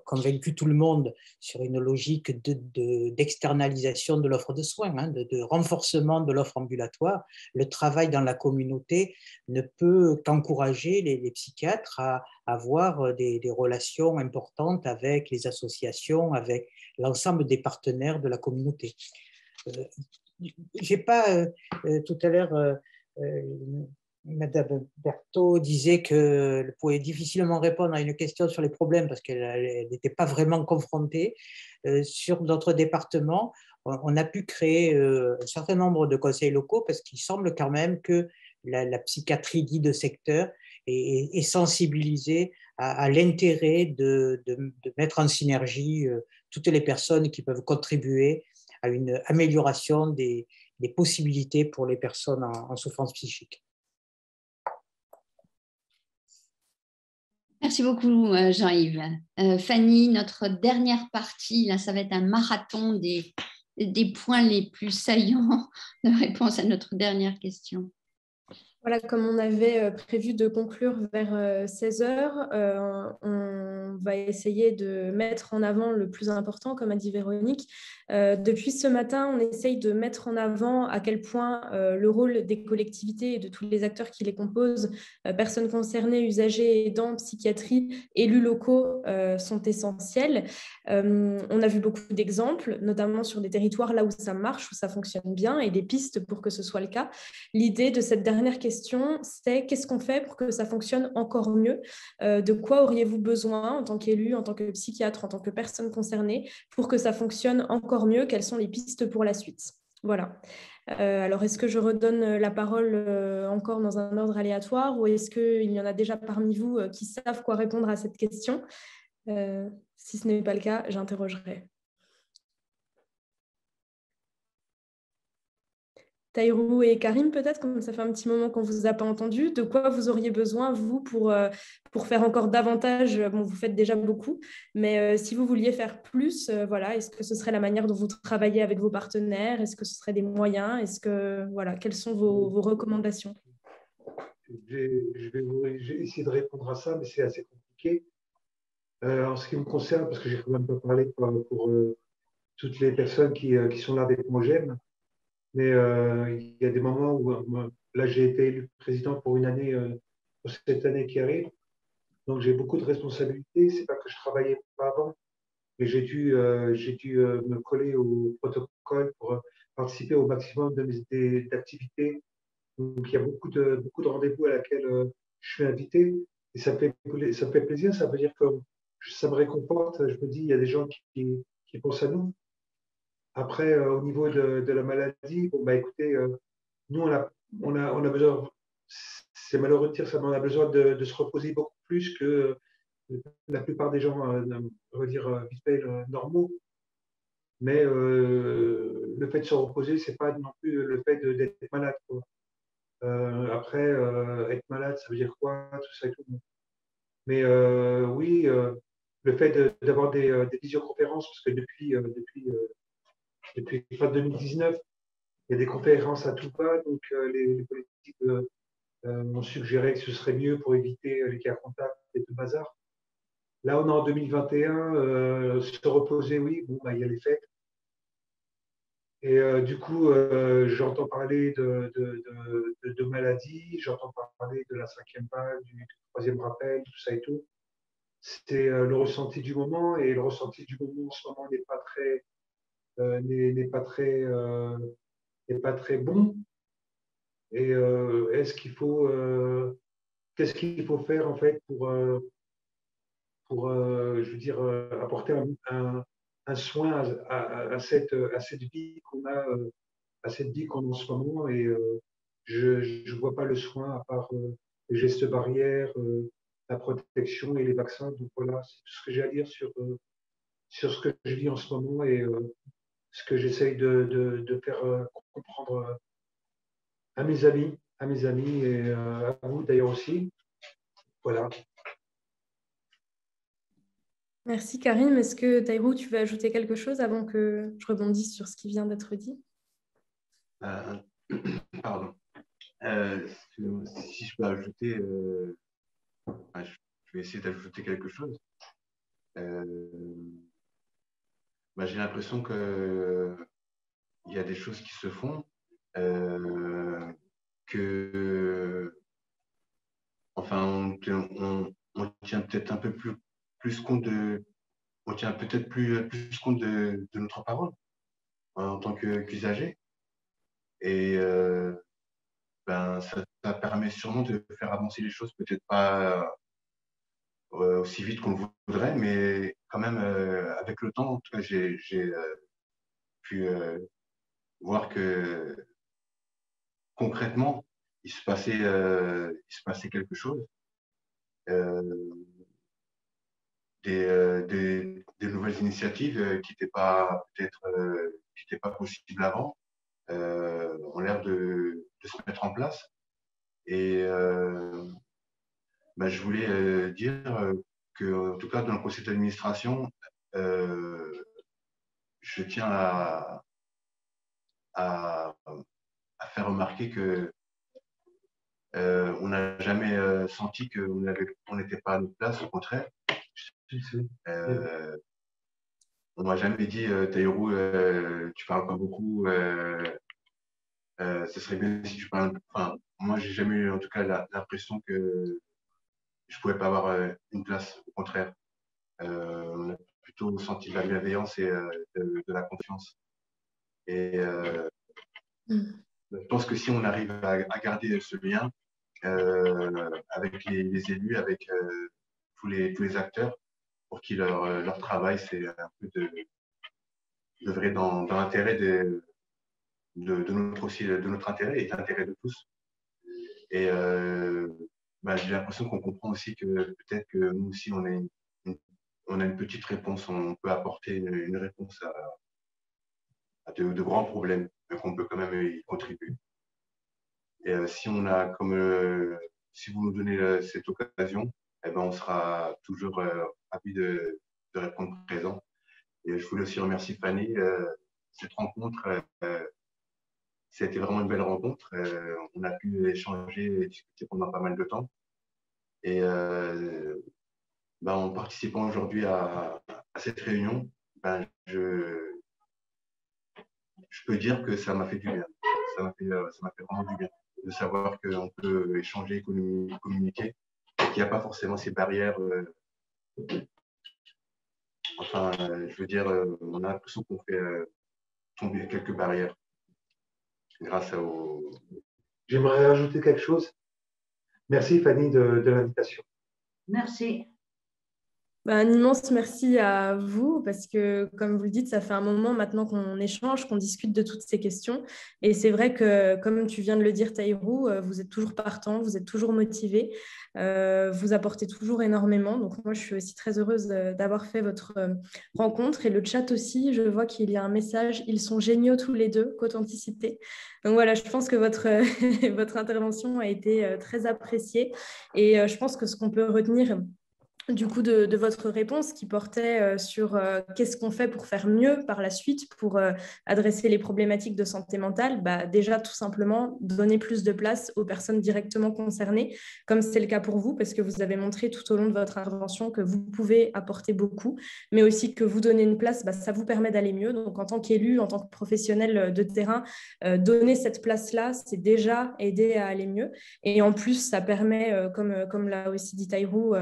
convaincu tout le monde sur une logique d'externalisation de l'offre de soins, de renforcement de l'offre ambulatoire, le travail dans la communauté ne peut qu'encourager les psychiatres à avoir des relations importantes avec les associations, avec l'ensemble des partenaires de la communauté. J'ai pas tout à l'heure Madame Berthaud disait qu'elle pouvait difficilement répondre à une question sur les problèmes parce qu'elle n'était pas vraiment confrontée. Sur notre département, on a pu créer un certain nombre de conseils locaux parce qu'il semble quand même que la psychiatrie dite de secteur est sensibilisée à l'intérêt de mettre en synergie toutes les personnes qui peuvent contribuer à une amélioration des possibilités pour les personnes en souffrance psychique. Merci beaucoup, Jean-Yves. Fanny, notre dernière partie, là, ça va être un marathon des points les plus saillants de réponse à notre dernière question. Voilà, comme on avait prévu de conclure vers 16 h, on va essayer de mettre en avant le plus important, comme a dit Véronique. Depuis ce matin, on essaye de mettre en avant à quel point le rôle des collectivités et de tous les acteurs qui les composent, personnes concernées, usagers, aidants, psychiatrie, élus locaux, sont essentiels. On a vu beaucoup d'exemples, notamment sur des territoires là où ça marche, où ça fonctionne bien, et des pistes pour que ce soit le cas. L'idée de cette dernière question, c'est qu'est-ce qu'on fait pour que ça fonctionne encore mieux? De quoi auriez-vous besoin en tant qu'élu, en tant que psychiatre, en tant que personne concernée pour que ça fonctionne encore mieux? Quelles sont les pistes pour la suite? Voilà. Alors, est-ce que je redonne la parole encore dans un ordre aléatoire ou est-ce qu'il y en a déjà parmi vous qui savent quoi répondre à cette question? Si ce n'est pas le cas, j'interrogerai. Taïrou et Karim, peut-être, comme ça fait un petit moment qu'on ne vous a pas entendu, de quoi vous auriez besoin, vous, pour faire encore davantage? Bon, vous faites déjà beaucoup, mais si vous vouliez faire plus, voilà, est-ce que ce serait la manière dont vous travaillez avec vos partenaires? Est-ce que ce serait des moyens? Est-ce que, voilà, quelles sont vos recommandations? J'ai essayé de répondre à ça, mais c'est assez compliqué. En ce qui me concerne, parce que j'ai quand même pas parlé pour toutes les personnes qui sont là avec moi, j'aime. Mais il y a des moments où, là, j'ai été élu président pour une année, pour cette année qui arrive. Donc, j'ai beaucoup de responsabilités. C'est pas que je travaillais pas avant, mais j'ai dû me coller au protocole pour participer au maximum d'activités. Donc, il y a beaucoup de rendez-vous à laquelle je suis invité. Et ça me fait plaisir. Ça veut dire que ça me réconforte. Je me dis, il y a des gens qui pensent à nous. Après, au niveau de la maladie, bon, bah, écoutez, nous, on a besoin, c'est malheureux de dire ça, mais on a besoin de se reposer beaucoup plus que la plupart des gens, on va dire, vite fait, normaux. Mais le fait de se reposer, c'est pas non plus le fait d'être malade, quoi. Après, être malade, ça veut dire quoi, tout ça et tout. Mais oui, le fait d'avoir des visioconférences, parce que depuis fin 2019, il y a des conférences à tout va, donc les politiques m'ont suggéré que ce serait mieux pour éviter les cas contacts et tout le bazar. Là, on est en 2021, se reposer, oui, bon, bah, il y a les fêtes. Et du coup, j'entends parler de maladies, j'entends parler de la 5e vague, du 3e rappel, tout ça et tout. C'est le ressenti du moment, et le ressenti du moment en ce moment n'est pas très bon. Et qu'est-ce qu'il faut faire en fait pour je veux dire, apporter un soin à cette vie qu'on a, à cette vie qu'on a en ce moment. Et je ne vois pas le soin à part les gestes barrières, la protection et les vaccins. Donc voilà, c'est tout ce que j'ai à dire sur ce que je vis en ce moment et ce que j'essaye de faire comprendre à mes amis et à vous d'ailleurs aussi. Voilà. Merci Karim. Est-ce que Taïrou, tu veux ajouter quelque chose avant que je rebondisse sur ce qui vient d'être dit? Pardon. Si je peux ajouter, je vais essayer d'ajouter quelque chose. J'ai l'impression qu'il y a des choses qui se font, enfin, on tient peut-être un peu plus compte on tient peut-être plus compte de notre parole en tant qu'usager. Et ça permet sûrement de faire avancer les choses, peut-être pas aussi vite qu'on le voudrait, mais quand même, avec le temps, en tout cas, j'ai pu voir que concrètement, il se passait quelque chose. Des nouvelles initiatives qui n'étaient pas peut-être qui n'étaient pas possibles avant ont l'air de se mettre en place. Et je voulais dire que, en tout cas, dans le conseil d'administration, je tiens à faire remarquer que on n'a jamais senti qu'on n'était pas à notre place, au contraire. On m'a jamais dit Taïrou, tu parles pas beaucoup, ce serait bien si tu parles. Enfin, moi, j'ai jamais eu en tout cas l'impression que je pouvais pas avoir une place, au contraire. On a plutôt senti de la bienveillance et de la confiance. Et je pense que si on arrive à garder ce lien avec les élus, avec tous les acteurs, pour qui leur travail, c'est un peu de vrai dans l'intérêt de notre intérêt et de l'intérêt de tous. Et j'ai l'impression qu'on comprend aussi que peut-être que nous aussi, on a une petite réponse, on peut apporter une réponse à de grands problèmes, mais qu'on peut quand même y contribuer. Et si on a si vous nous donnez cette occasion, eh ben, on sera toujours ravis de répondre présent. Et je voulais aussi remercier Fanny. Cette rencontre, c'était vraiment une belle rencontre. On a pu échanger et discuter pendant pas mal de temps. Et en participant aujourd'hui à cette réunion, je peux dire que ça m'a fait du bien. Ça m'a fait vraiment du bien de savoir qu'on peut échanger, communiquer, et qu'il n'y a pas forcément ces barrières. Je veux dire, on a l'impression qu'on fait tomber quelques barrières grâce au... J'aimerais rajouter quelque chose. Merci Fanny de l'invitation. Merci. Un immense merci à vous parce que, comme vous le dites, ça fait un moment maintenant qu'on échange, qu'on discute de toutes ces questions. Et c'est vrai que, comme tu viens de le dire, Taïrou, vous êtes toujours partant, vous êtes toujours motivé, vous apportez toujours énormément. Donc moi, je suis aussi très heureuse d'avoir fait votre rencontre. Et le chat aussi, je vois qu'il y a un message. Ils sont géniaux tous les deux, qu'authenticité. Donc voilà, je pense que votre intervention a été très appréciée. Et je pense que ce qu'on peut retenir du coup de votre réponse qui portait sur qu'est-ce qu'on fait pour faire mieux par la suite, pour adresser les problématiques de santé mentale, déjà tout simplement donner plus de place aux personnes directement concernées, comme c'est le cas pour vous, parce que vous avez montré tout au long de votre intervention que vous pouvez apporter beaucoup, mais aussi que vous donner une place, ça vous permet d'aller mieux. Donc en tant qu'élu, en tant que professionnel de terrain, donner cette place-là, c'est déjà aider à aller mieux. Et en plus, ça permet, comme l'a aussi dit Taïrou,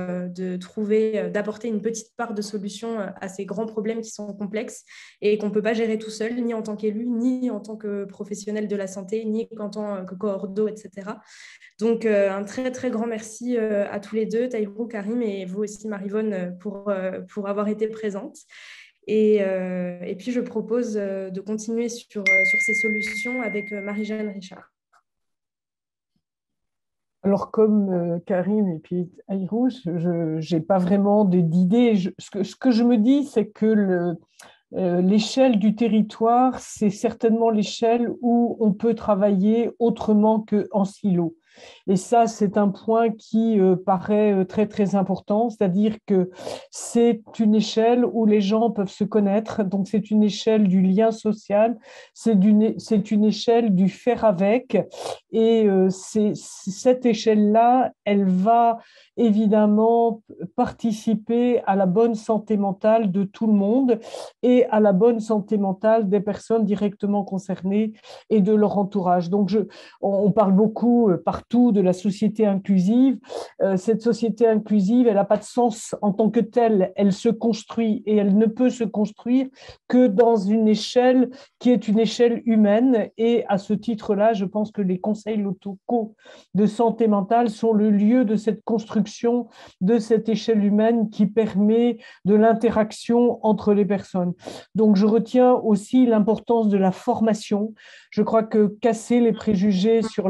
d'apporter une petite part de solution à ces grands problèmes qui sont complexes et qu'on ne peut pas gérer tout seul, ni en tant qu'élu, ni en tant que professionnel de la santé, ni en tant que coordo, etc. Donc, un très, très grand merci à tous les deux, Taïrou, Karim, et vous aussi, Maryvonne, pour avoir été présente. Et puis, je propose de continuer sur ces solutions avec Marie-Jeanne Richard. Alors, comme Karim et puis Taïrou, je n'ai pas vraiment d'idée. Ce que je me dis, c'est que l'échelle du territoire, c'est certainement l'échelle où on peut travailler autrement qu'en silo. Et ça, c'est un point qui paraît très, très important, c'est-à-dire que c'est une échelle où les gens peuvent se connaître, donc c'est une échelle du lien social, c'est une échelle du faire avec, et cette échelle-là, elle va évidemment participer à la bonne santé mentale de tout le monde et à la bonne santé mentale des personnes directement concernées et de leur entourage. Donc, on parle beaucoup partout de la société inclusive. Cette société inclusive, elle n'a pas de sens en tant que telle. Elle se construit et elle ne peut se construire que dans une échelle qui est une échelle humaine. Et à ce titre-là, je pense que les conseils locaux de santé mentale sont le lieu de cette construction de cette échelle humaine qui permet de l'interaction entre les personnes. Donc, je retiens aussi l'importance de la formation. Je crois que casser les préjugés sur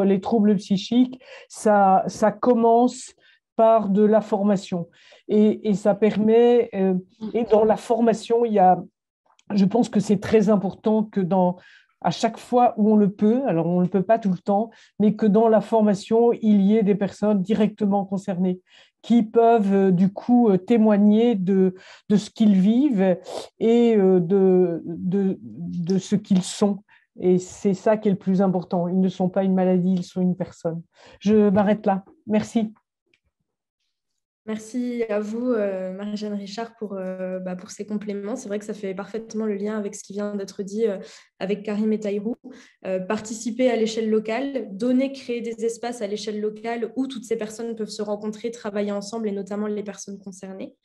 les troubles psychiques, ça commence par de la formation. Et ça permet, et dans la formation, je pense que c'est très important que à chaque fois où on le peut, alors on ne le peut pas tout le temps, mais que dans la formation, il y ait des personnes directement concernées qui peuvent du coup témoigner de ce qu'ils vivent et de ce qu'ils sont. Et c'est ça qui est le plus important. Ils ne sont pas une maladie, ils sont une personne. Je m'arrête là. Merci. Merci à vous, Marie-Jeanne Richard, pour ces compléments. C'est vrai que ça fait parfaitement le lien avec ce qui vient d'être dit avec Karim et Taïrou. Participer à l'échelle locale, créer des espaces à l'échelle locale où toutes ces personnes peuvent se rencontrer, travailler ensemble, et notamment les personnes concernées.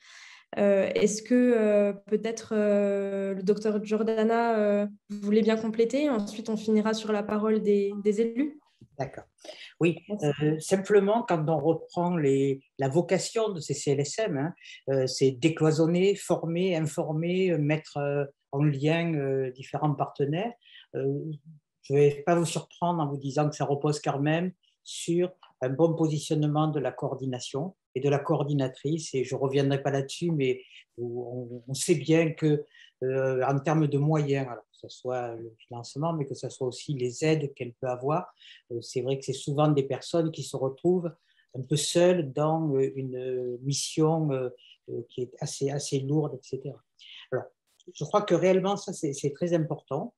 Est-ce que peut-être le docteur Giordana, vous voulez bien compléter? Ensuite, on finira sur la parole des élus. D'accord. Oui, simplement, quand on reprend la vocation de ces CLSM, c'est décloisonner, former, informer, mettre en lien différents partenaires. je ne vais pas vous surprendre en vous disant que ça repose quand même sur un bon positionnement de la coordination et de la coordinatrice. Et je ne reviendrai pas là-dessus, mais on sait bien que en termes de moyens, alors que ce soit le financement, mais que ce soit aussi les aides qu'elle peut avoir, c'est vrai que c'est souvent des personnes qui se retrouvent un peu seules dans une mission qui est assez lourde, etc. Alors, je crois que réellement, ça, c'est très important.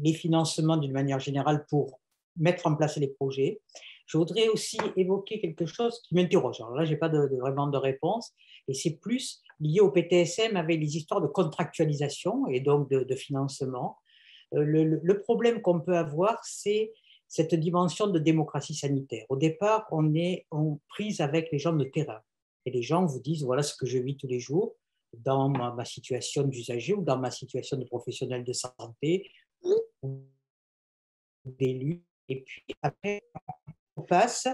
Les financements d'une manière générale pour mettre en place les projets. Je voudrais aussi évoquer quelque chose qui m'interroge. Alors là, je n'ai pas vraiment de réponse, et c'est plus lié au PTSM avec les histoires de contractualisation et donc de financement. Le problème qu'on peut avoir, c'est cette dimension de démocratie sanitaire. Au départ, on est en prise avec les gens de terrain. Et les gens vous disent, voilà ce que je vis tous les jours dans ma situation d'usager ou dans ma situation de professionnel de santé ou d'élu. Et puis après, on passe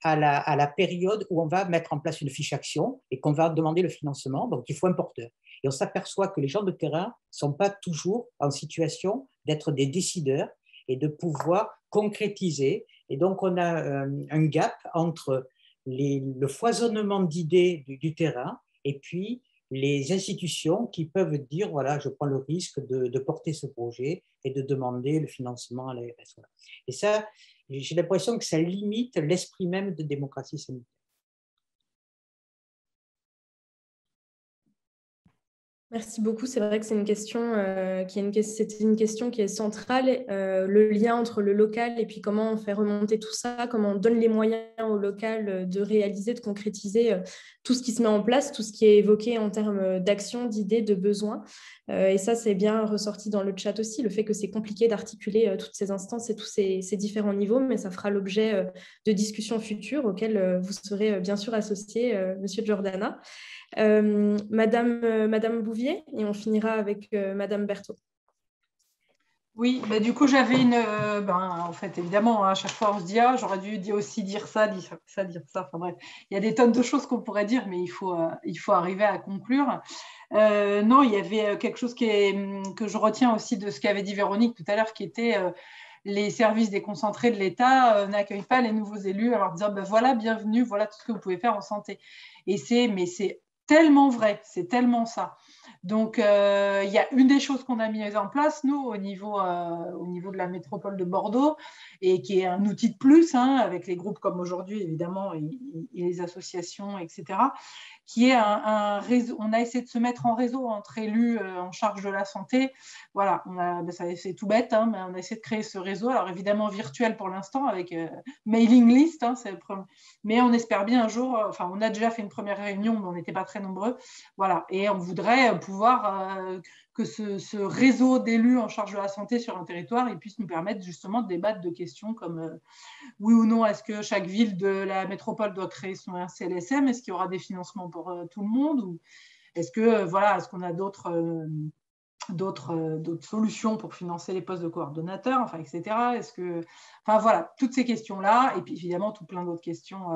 à la période où on va mettre en place une fiche action et qu'on va demander le financement. Donc, il faut un porteur. Et on s'aperçoit que les gens de terrain ne sont pas toujours en situation d'être des décideurs et de pouvoir concrétiser. Et donc, on a un gap entre le foisonnement d'idées du terrain et puis les institutions qui peuvent dire, voilà, je prends le risque de porter ce projet et de demander le financement à l'ARS. Et ça, j'ai l'impression que ça limite l'esprit même de démocratie sanitaire. Merci beaucoup. C'est vrai que c'est une question qui est centrale, le lien entre le local et puis comment on fait remonter tout ça, comment on donne les moyens au local de réaliser, de concrétiser tout ce qui se met en place, tout ce qui est évoqué en termes d'action, d'idées, de besoins. Et ça, c'est bien ressorti dans le chat aussi, le fait que c'est compliqué d'articuler toutes ces instances et tous ces différents niveaux, mais ça fera l'objet de discussions futures auxquelles vous serez bien sûr associés, Monsieur Giordana. Madame Bouvier, et on finira avec Madame Berthaud. Oui, bah, du coup, j'avais en fait, évidemment, à chaque fois, on se dit, ah, j'aurais dû aussi dire ça, dire ça. Enfin bref, il y a des tonnes de choses qu'on pourrait dire, mais il faut arriver à conclure. Non, il y avait quelque chose que je retiens aussi de ce qu'avait dit Véronique tout à l'heure, qui était les services déconcentrés de l'État n'accueillent pas les nouveaux élus, alors dire, voilà, bienvenue, voilà tout ce que vous pouvez faire en santé. Mais c'est tellement vrai, c'est tellement ça. Donc, il y a une des choses qu'on a mises en place, nous, au niveau de la métropole de Bordeaux, et qui est un outil de plus, avec les groupes comme aujourd'hui, évidemment, et les associations, etc., qui est un réseau. On a essayé de se mettre en réseau entre élus en charge de la santé. Voilà, c'est tout bête, mais on a essayé de créer ce réseau, alors évidemment virtuel pour l'instant, avec mailing list, mais on espère bien un jour, on a déjà fait une première réunion, mais on n'était pas très nombreux, voilà, et on voudrait pouvoir que ce réseau d'élus en charge de la santé sur un territoire, il puisse nous permettre justement de débattre de questions comme oui ou non, est-ce que chaque ville de la métropole doit créer son CLSM, est-ce qu'il y aura des financements pour tout le monde, ou est-ce qu'on a d'autres solutions pour financer les postes de coordonnateurs, etc. Voilà, toutes ces questions-là, et puis évidemment, tout plein d'autres questions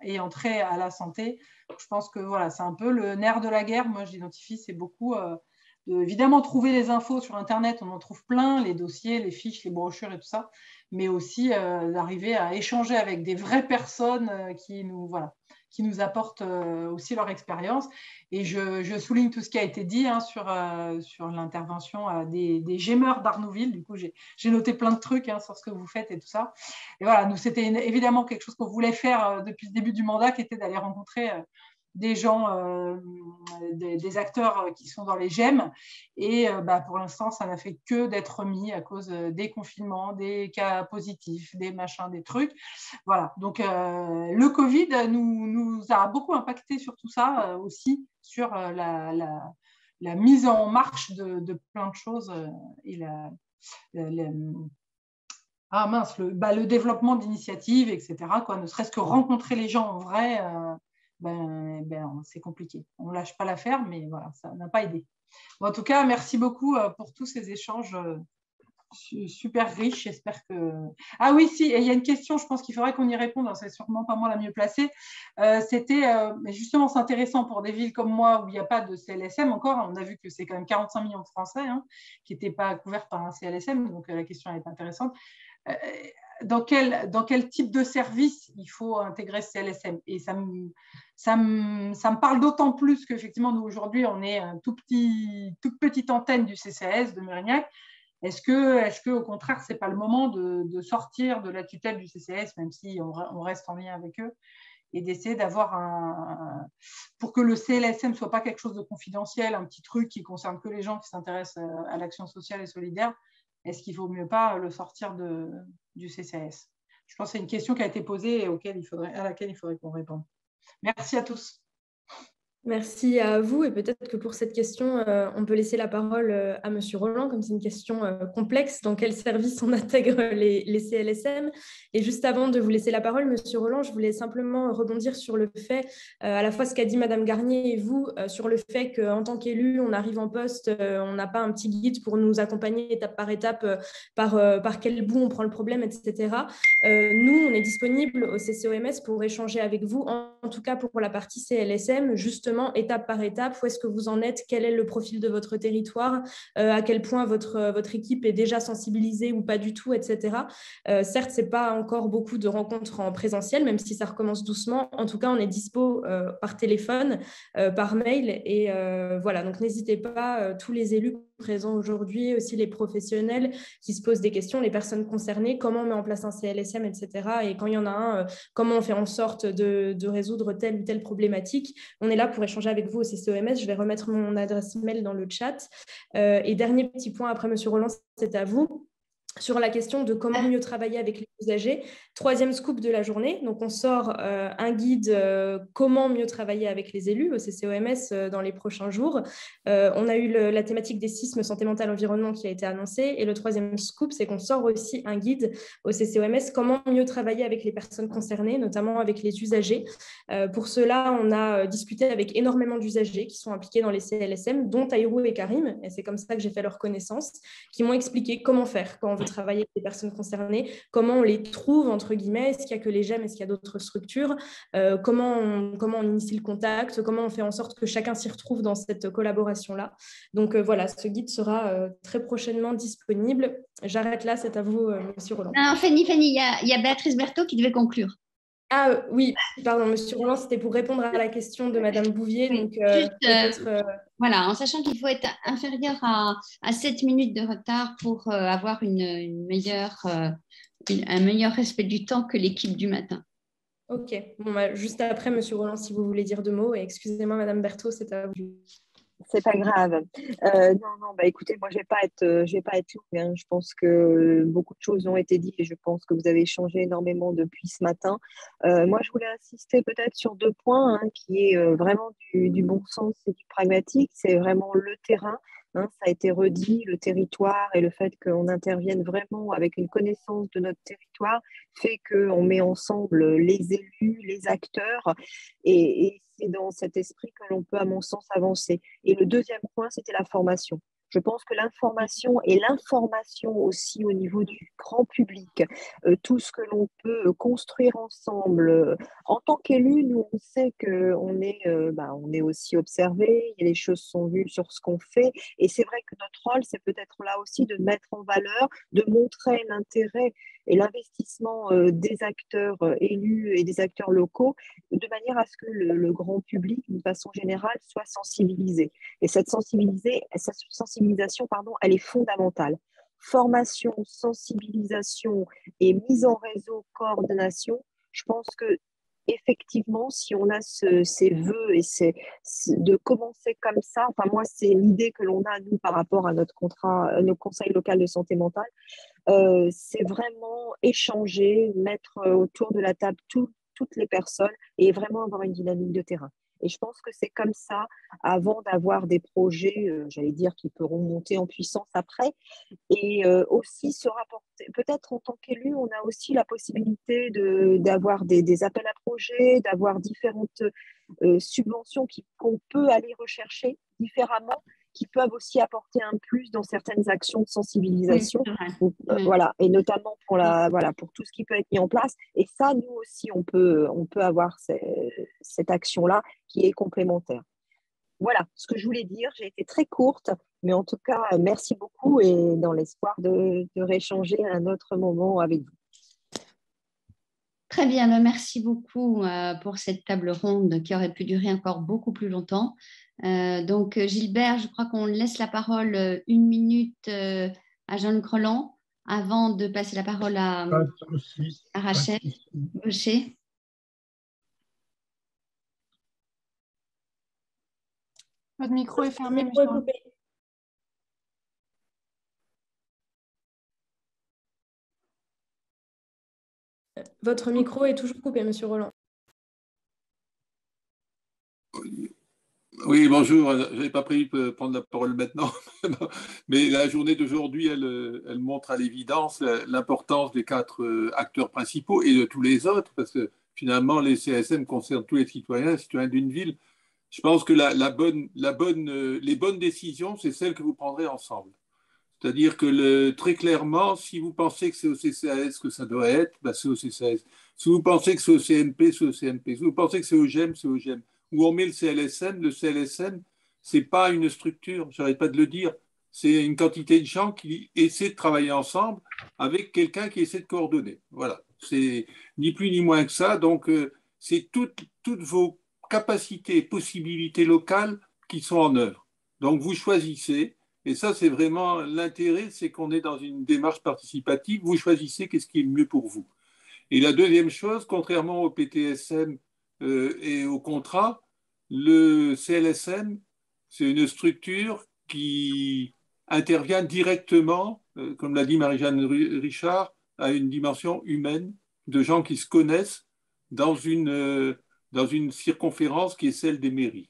ayant trait à la santé. Je pense que c'est un peu le nerf de la guerre. Moi, j'identifie, c'est beaucoup évidemment trouver les infos sur Internet, on en trouve plein, les dossiers, les fiches, les brochures et tout ça, mais aussi d'arriver à échanger avec des vraies personnes qui nous apportent aussi leur expérience. Et je souligne tout ce qui a été dit sur l'intervention des gémeurs d'Arnouville. Du coup, j'ai noté plein de trucs sur ce que vous faites et tout ça. Et voilà, nous, c'était évidemment quelque chose qu'on voulait faire depuis le début du mandat, qui était d'aller rencontrer des gens, des acteurs qui sont dans les GEM. Et pour l'instant, ça n'a fait que d'être remis à cause des confinements, des cas positifs, des machins, des trucs. Voilà. Donc, le Covid nous a beaucoup impacté sur tout ça aussi, sur la mise en marche de plein de choses et le développement d'initiatives, etc. Ne serait-ce que rencontrer les gens en vrai, c'est compliqué. On ne lâche pas l'affaire, mais voilà, ça n'a pas aidé. Bon, en tout cas, merci beaucoup pour tous ces échanges super riche. J'espère que… Ah oui, si, il y a une question, je pense qu'il faudrait qu'on y réponde, c'est sûrement pas moi la mieux placée. C'était, mais justement, c'est intéressant pour des villes comme moi où il n'y a pas de CLSM encore. On a vu que c'est quand même 45 millions de Français qui n'étaient pas couverts par un CLSM, donc la question est intéressante. Dans quel type de service il faut intégrer ce CLSM? Et ça me parle d'autant plus qu'effectivement, nous, aujourd'hui, on est toute petite antenne du CCAS de Mérignac. Est-ce que, au contraire, ce n'est pas le moment de sortir de la tutelle du CCAS, même si on reste en lien avec eux, et d'essayer d'avoir pour que le CLSM ne soit pas quelque chose de confidentiel, un petit truc qui ne concerne que les gens qui s'intéressent à l'action sociale et solidaire, est-ce qu'il ne vaut mieux pas le sortir du CCAS? Je pense que c'est une question qui a été posée et à laquelle il faudrait qu'on réponde. Merci à tous. Merci à vous et peut-être que pour cette question, on peut laisser la parole à M. Roland, comme c'est une question complexe, dans quel service on intègre les CLSM. Et juste avant de vous laisser la parole, M. Roland, je voulais simplement rebondir sur le fait, à la fois ce qu'a dit Mme Garnier et vous, sur le fait qu'en tant qu'élu, on arrive en poste, on n'a pas un petit guide pour nous accompagner étape par étape par quel bout on prend le problème, etc. Nous, on est disponible au CCOMS pour échanger avec vous, en tout cas pour la partie CLSM, justement étape par étape, où est-ce que vous en êtes, quel est le profil de votre territoire, à quel point votre équipe est déjà sensibilisée ou pas du tout, etc. Certes, ce n'est pas encore beaucoup de rencontres en présentiel, même si ça recommence doucement. En tout cas, on est dispo par téléphone, par mail. Et voilà, donc n'hésitez pas, tous les élus présents aujourd'hui, aussi les professionnels qui se posent des questions, les personnes concernées, comment on met en place un CLSM, etc. Et quand il y en a un, comment on fait en sorte de résoudre telle ou telle problématique. On est là pour échanger avec vous au CCOMS. Je vais remettre mon adresse mail dans le chat. Et dernier petit point, après, M. Roland, c'est à vous. Sur la question de comment mieux travailler avec les usagers. Troisième scoop de la journée. Donc, on sort un guide comment mieux travailler avec les élus au CCOMS dans les prochains jours. On a eu la thématique des sismes, santé mentale, environnement qui a été annoncée. Et le troisième scoop, c'est qu'on sort aussi un guide au CCOMS comment mieux travailler avec les personnes concernées, notamment avec les usagers. Pour cela, on a discuté avec énormément d'usagers qui sont impliqués dans les CLSM, dont Taïrou et Karim. Et c'est comme ça que j'ai fait leur connaissance, qui m'ont expliqué comment faire quand on veut travailler avec les personnes concernées, comment on les trouve, entre guillemets, est-ce qu'il n'y a que les GEM, est-ce qu'il y a d'autres structures, comment on initie le contact, comment on fait en sorte que chacun s'y retrouve dans cette collaboration-là. Donc voilà, ce guide sera très prochainement disponible. J'arrête là, c'est à vous, M. Roland. Non, Fanny, il y a Béatrice Berthaud qui devait conclure. Ah oui, pardon, M. Roland, c'était pour répondre à la question de Mme Bouvier. Donc, voilà, en sachant qu'il faut être inférieur à 7 minutes de retard pour avoir un meilleur respect du temps que l'équipe du matin. Ok, bon, juste après, M. Roland, si vous voulez dire deux mots. Et excusez-moi, Mme Berthaud, c'est à vous. C'est pas grave. Non, écoutez, moi, je vais pas être longue, hein. Je pense que beaucoup de choses ont été dites et je pense que vous avez échangé énormément depuis ce matin. Moi, je voulais insister peut-être sur deux points, qui est vraiment du bon sens et du pragmatique. C'est vraiment le terrain. Ça a été redit, le territoire et le fait qu'on intervienne vraiment avec une connaissance de notre territoire fait qu'on met ensemble les élus, les acteurs et c'est dans cet esprit que l'on peut, à mon sens, avancer. Et le deuxième point, c'était la formation. Je pense que l'information et l'information aussi au niveau du grand public, tout ce que l'on peut construire ensemble. En tant qu'élu, nous, on sait qu'on est aussi observé, les choses sont vues sur ce qu'on fait. Et c'est vrai que notre rôle, c'est peut-être là aussi de mettre en valeur, de montrer l'intérêt et l'investissement des acteurs élus et des acteurs locaux, de manière à ce que le grand public, d'une façon générale, soit sensibilisé. Et cette sensibilisation, elle est fondamentale. Formation, sensibilisation et mise en réseau, coordination, je pense que effectivement, si on a ces vœux et de commencer comme ça, enfin moi, c'est l'idée que l'on a, nous, par rapport à notre conseil local de santé mentale, c'est vraiment échanger, mettre autour de la table toutes les personnes et vraiment avoir une dynamique de terrain. Et je pense que c'est comme ça, avant d'avoir des projets, j'allais dire, qui pourront monter en puissance après, et aussi se rapporter. Peut-être en tant qu'élu, on a aussi la possibilité d'avoir des appels à projets, d'avoir différentes subventions qu'on peut aller rechercher différemment qui peuvent aussi apporter un plus dans certaines actions de sensibilisation. Oui, voilà, et notamment pour tout ce qui peut être mis en place. Et ça, nous aussi, on peut avoir cette action-là qui est complémentaire. Voilà ce que je voulais dire. J'ai été très courte, mais en tout cas, merci beaucoup et dans l'espoir de rééchanger à un autre moment avec vous. Très bien, merci beaucoup pour cette table ronde qui aurait pu durer encore beaucoup plus longtemps. Donc, Gilbert, je crois qu'on laisse la parole 1 minute à Jean-Luc Roland avant de passer la parole à Rachel Boucher. Votre micro est fermé, Micro est coupé. Votre micro est toujours coupé, Monsieur Roland. Oui, bonjour. Je n'avais pas prévu de prendre la parole maintenant, mais la journée d'aujourd'hui, elle montre à l'évidence l'importance des 4 acteurs principaux et de tous les autres, parce que finalement, les CSM concernent tous les citoyens d'une ville. Je pense que les bonnes décisions, c'est celles que vous prendrez ensemble. C'est-à-dire que très clairement, si vous pensez que c'est au CCAS que ça doit être, bah c'est au CCAS. Si vous pensez que c'est au CMP, c'est au CMP. Si vous pensez que c'est au GEM, c'est au GEM. Où on met le CLSM, ce n'est pas une structure, je n'arrête pas de le dire, c'est une quantité de gens qui essaient de travailler ensemble avec quelqu'un qui essaie de coordonner. Voilà, c'est ni plus ni moins que ça. Donc, c'est toutes vos capacités et possibilités locales qui sont en œuvre. Donc, vous choisissez. Et ça, c'est vraiment l'intérêt, c'est qu'on est dans une démarche participative. Vous choisissez qu'est-ce qui est le mieux pour vous. Et la deuxième chose, contrairement au PTSM et au contrat, le CLSM, c'est une structure qui intervient directement, comme l'a dit Marie-Jeanne Richard, à une dimension humaine de gens qui se connaissent dans une circonférence qui est celle des mairies.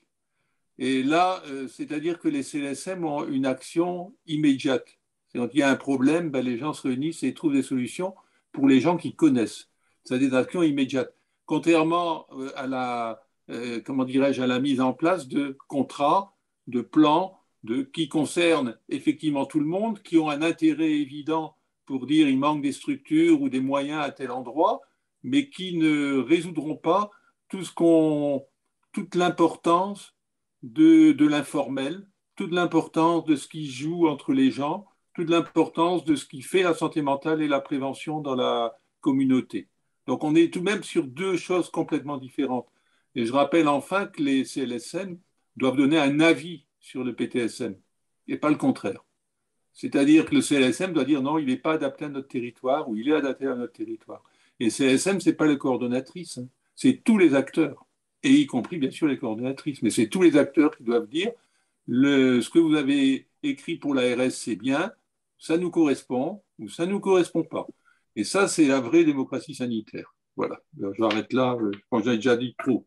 Et là, c'est-à-dire que les CLSM ont une action immédiate. Quand il y a un problème, ben, les gens se réunissent et trouvent des solutions pour les gens qui connaissent. C'est des actions immédiates. Contrairement à la mise en place de contrats, de plans, qui concernent effectivement tout le monde, qui ont un intérêt évident pour dire il manque des structures ou des moyens à tel endroit, mais qui ne résoudront pas toute l'importance de l'informel, toute l'importance de ce qui joue entre les gens, toute l'importance de ce qui fait la santé mentale et la prévention dans la communauté. Donc on est tout de même sur 2 choses complètement différentes. Et je rappelle enfin que les CLSM doivent donner un avis sur le PTSM et pas le contraire. C'est-à-dire que le CLSM doit dire non, il n'est pas adapté à notre territoire ou il est adapté à notre territoire. Et le CLSM, ce n'est pas les coordonnatrices, hein, c'est tous les acteurs, et y compris bien sûr les coordonnatrices, mais c'est tous les acteurs qui doivent dire ce que vous avez écrit pour l'ARS, c'est bien, ça nous correspond ou ça ne nous correspond pas. Et ça, c'est la vraie démocratie sanitaire. Voilà, j'arrête là, je pense que j'ai déjà dit trop.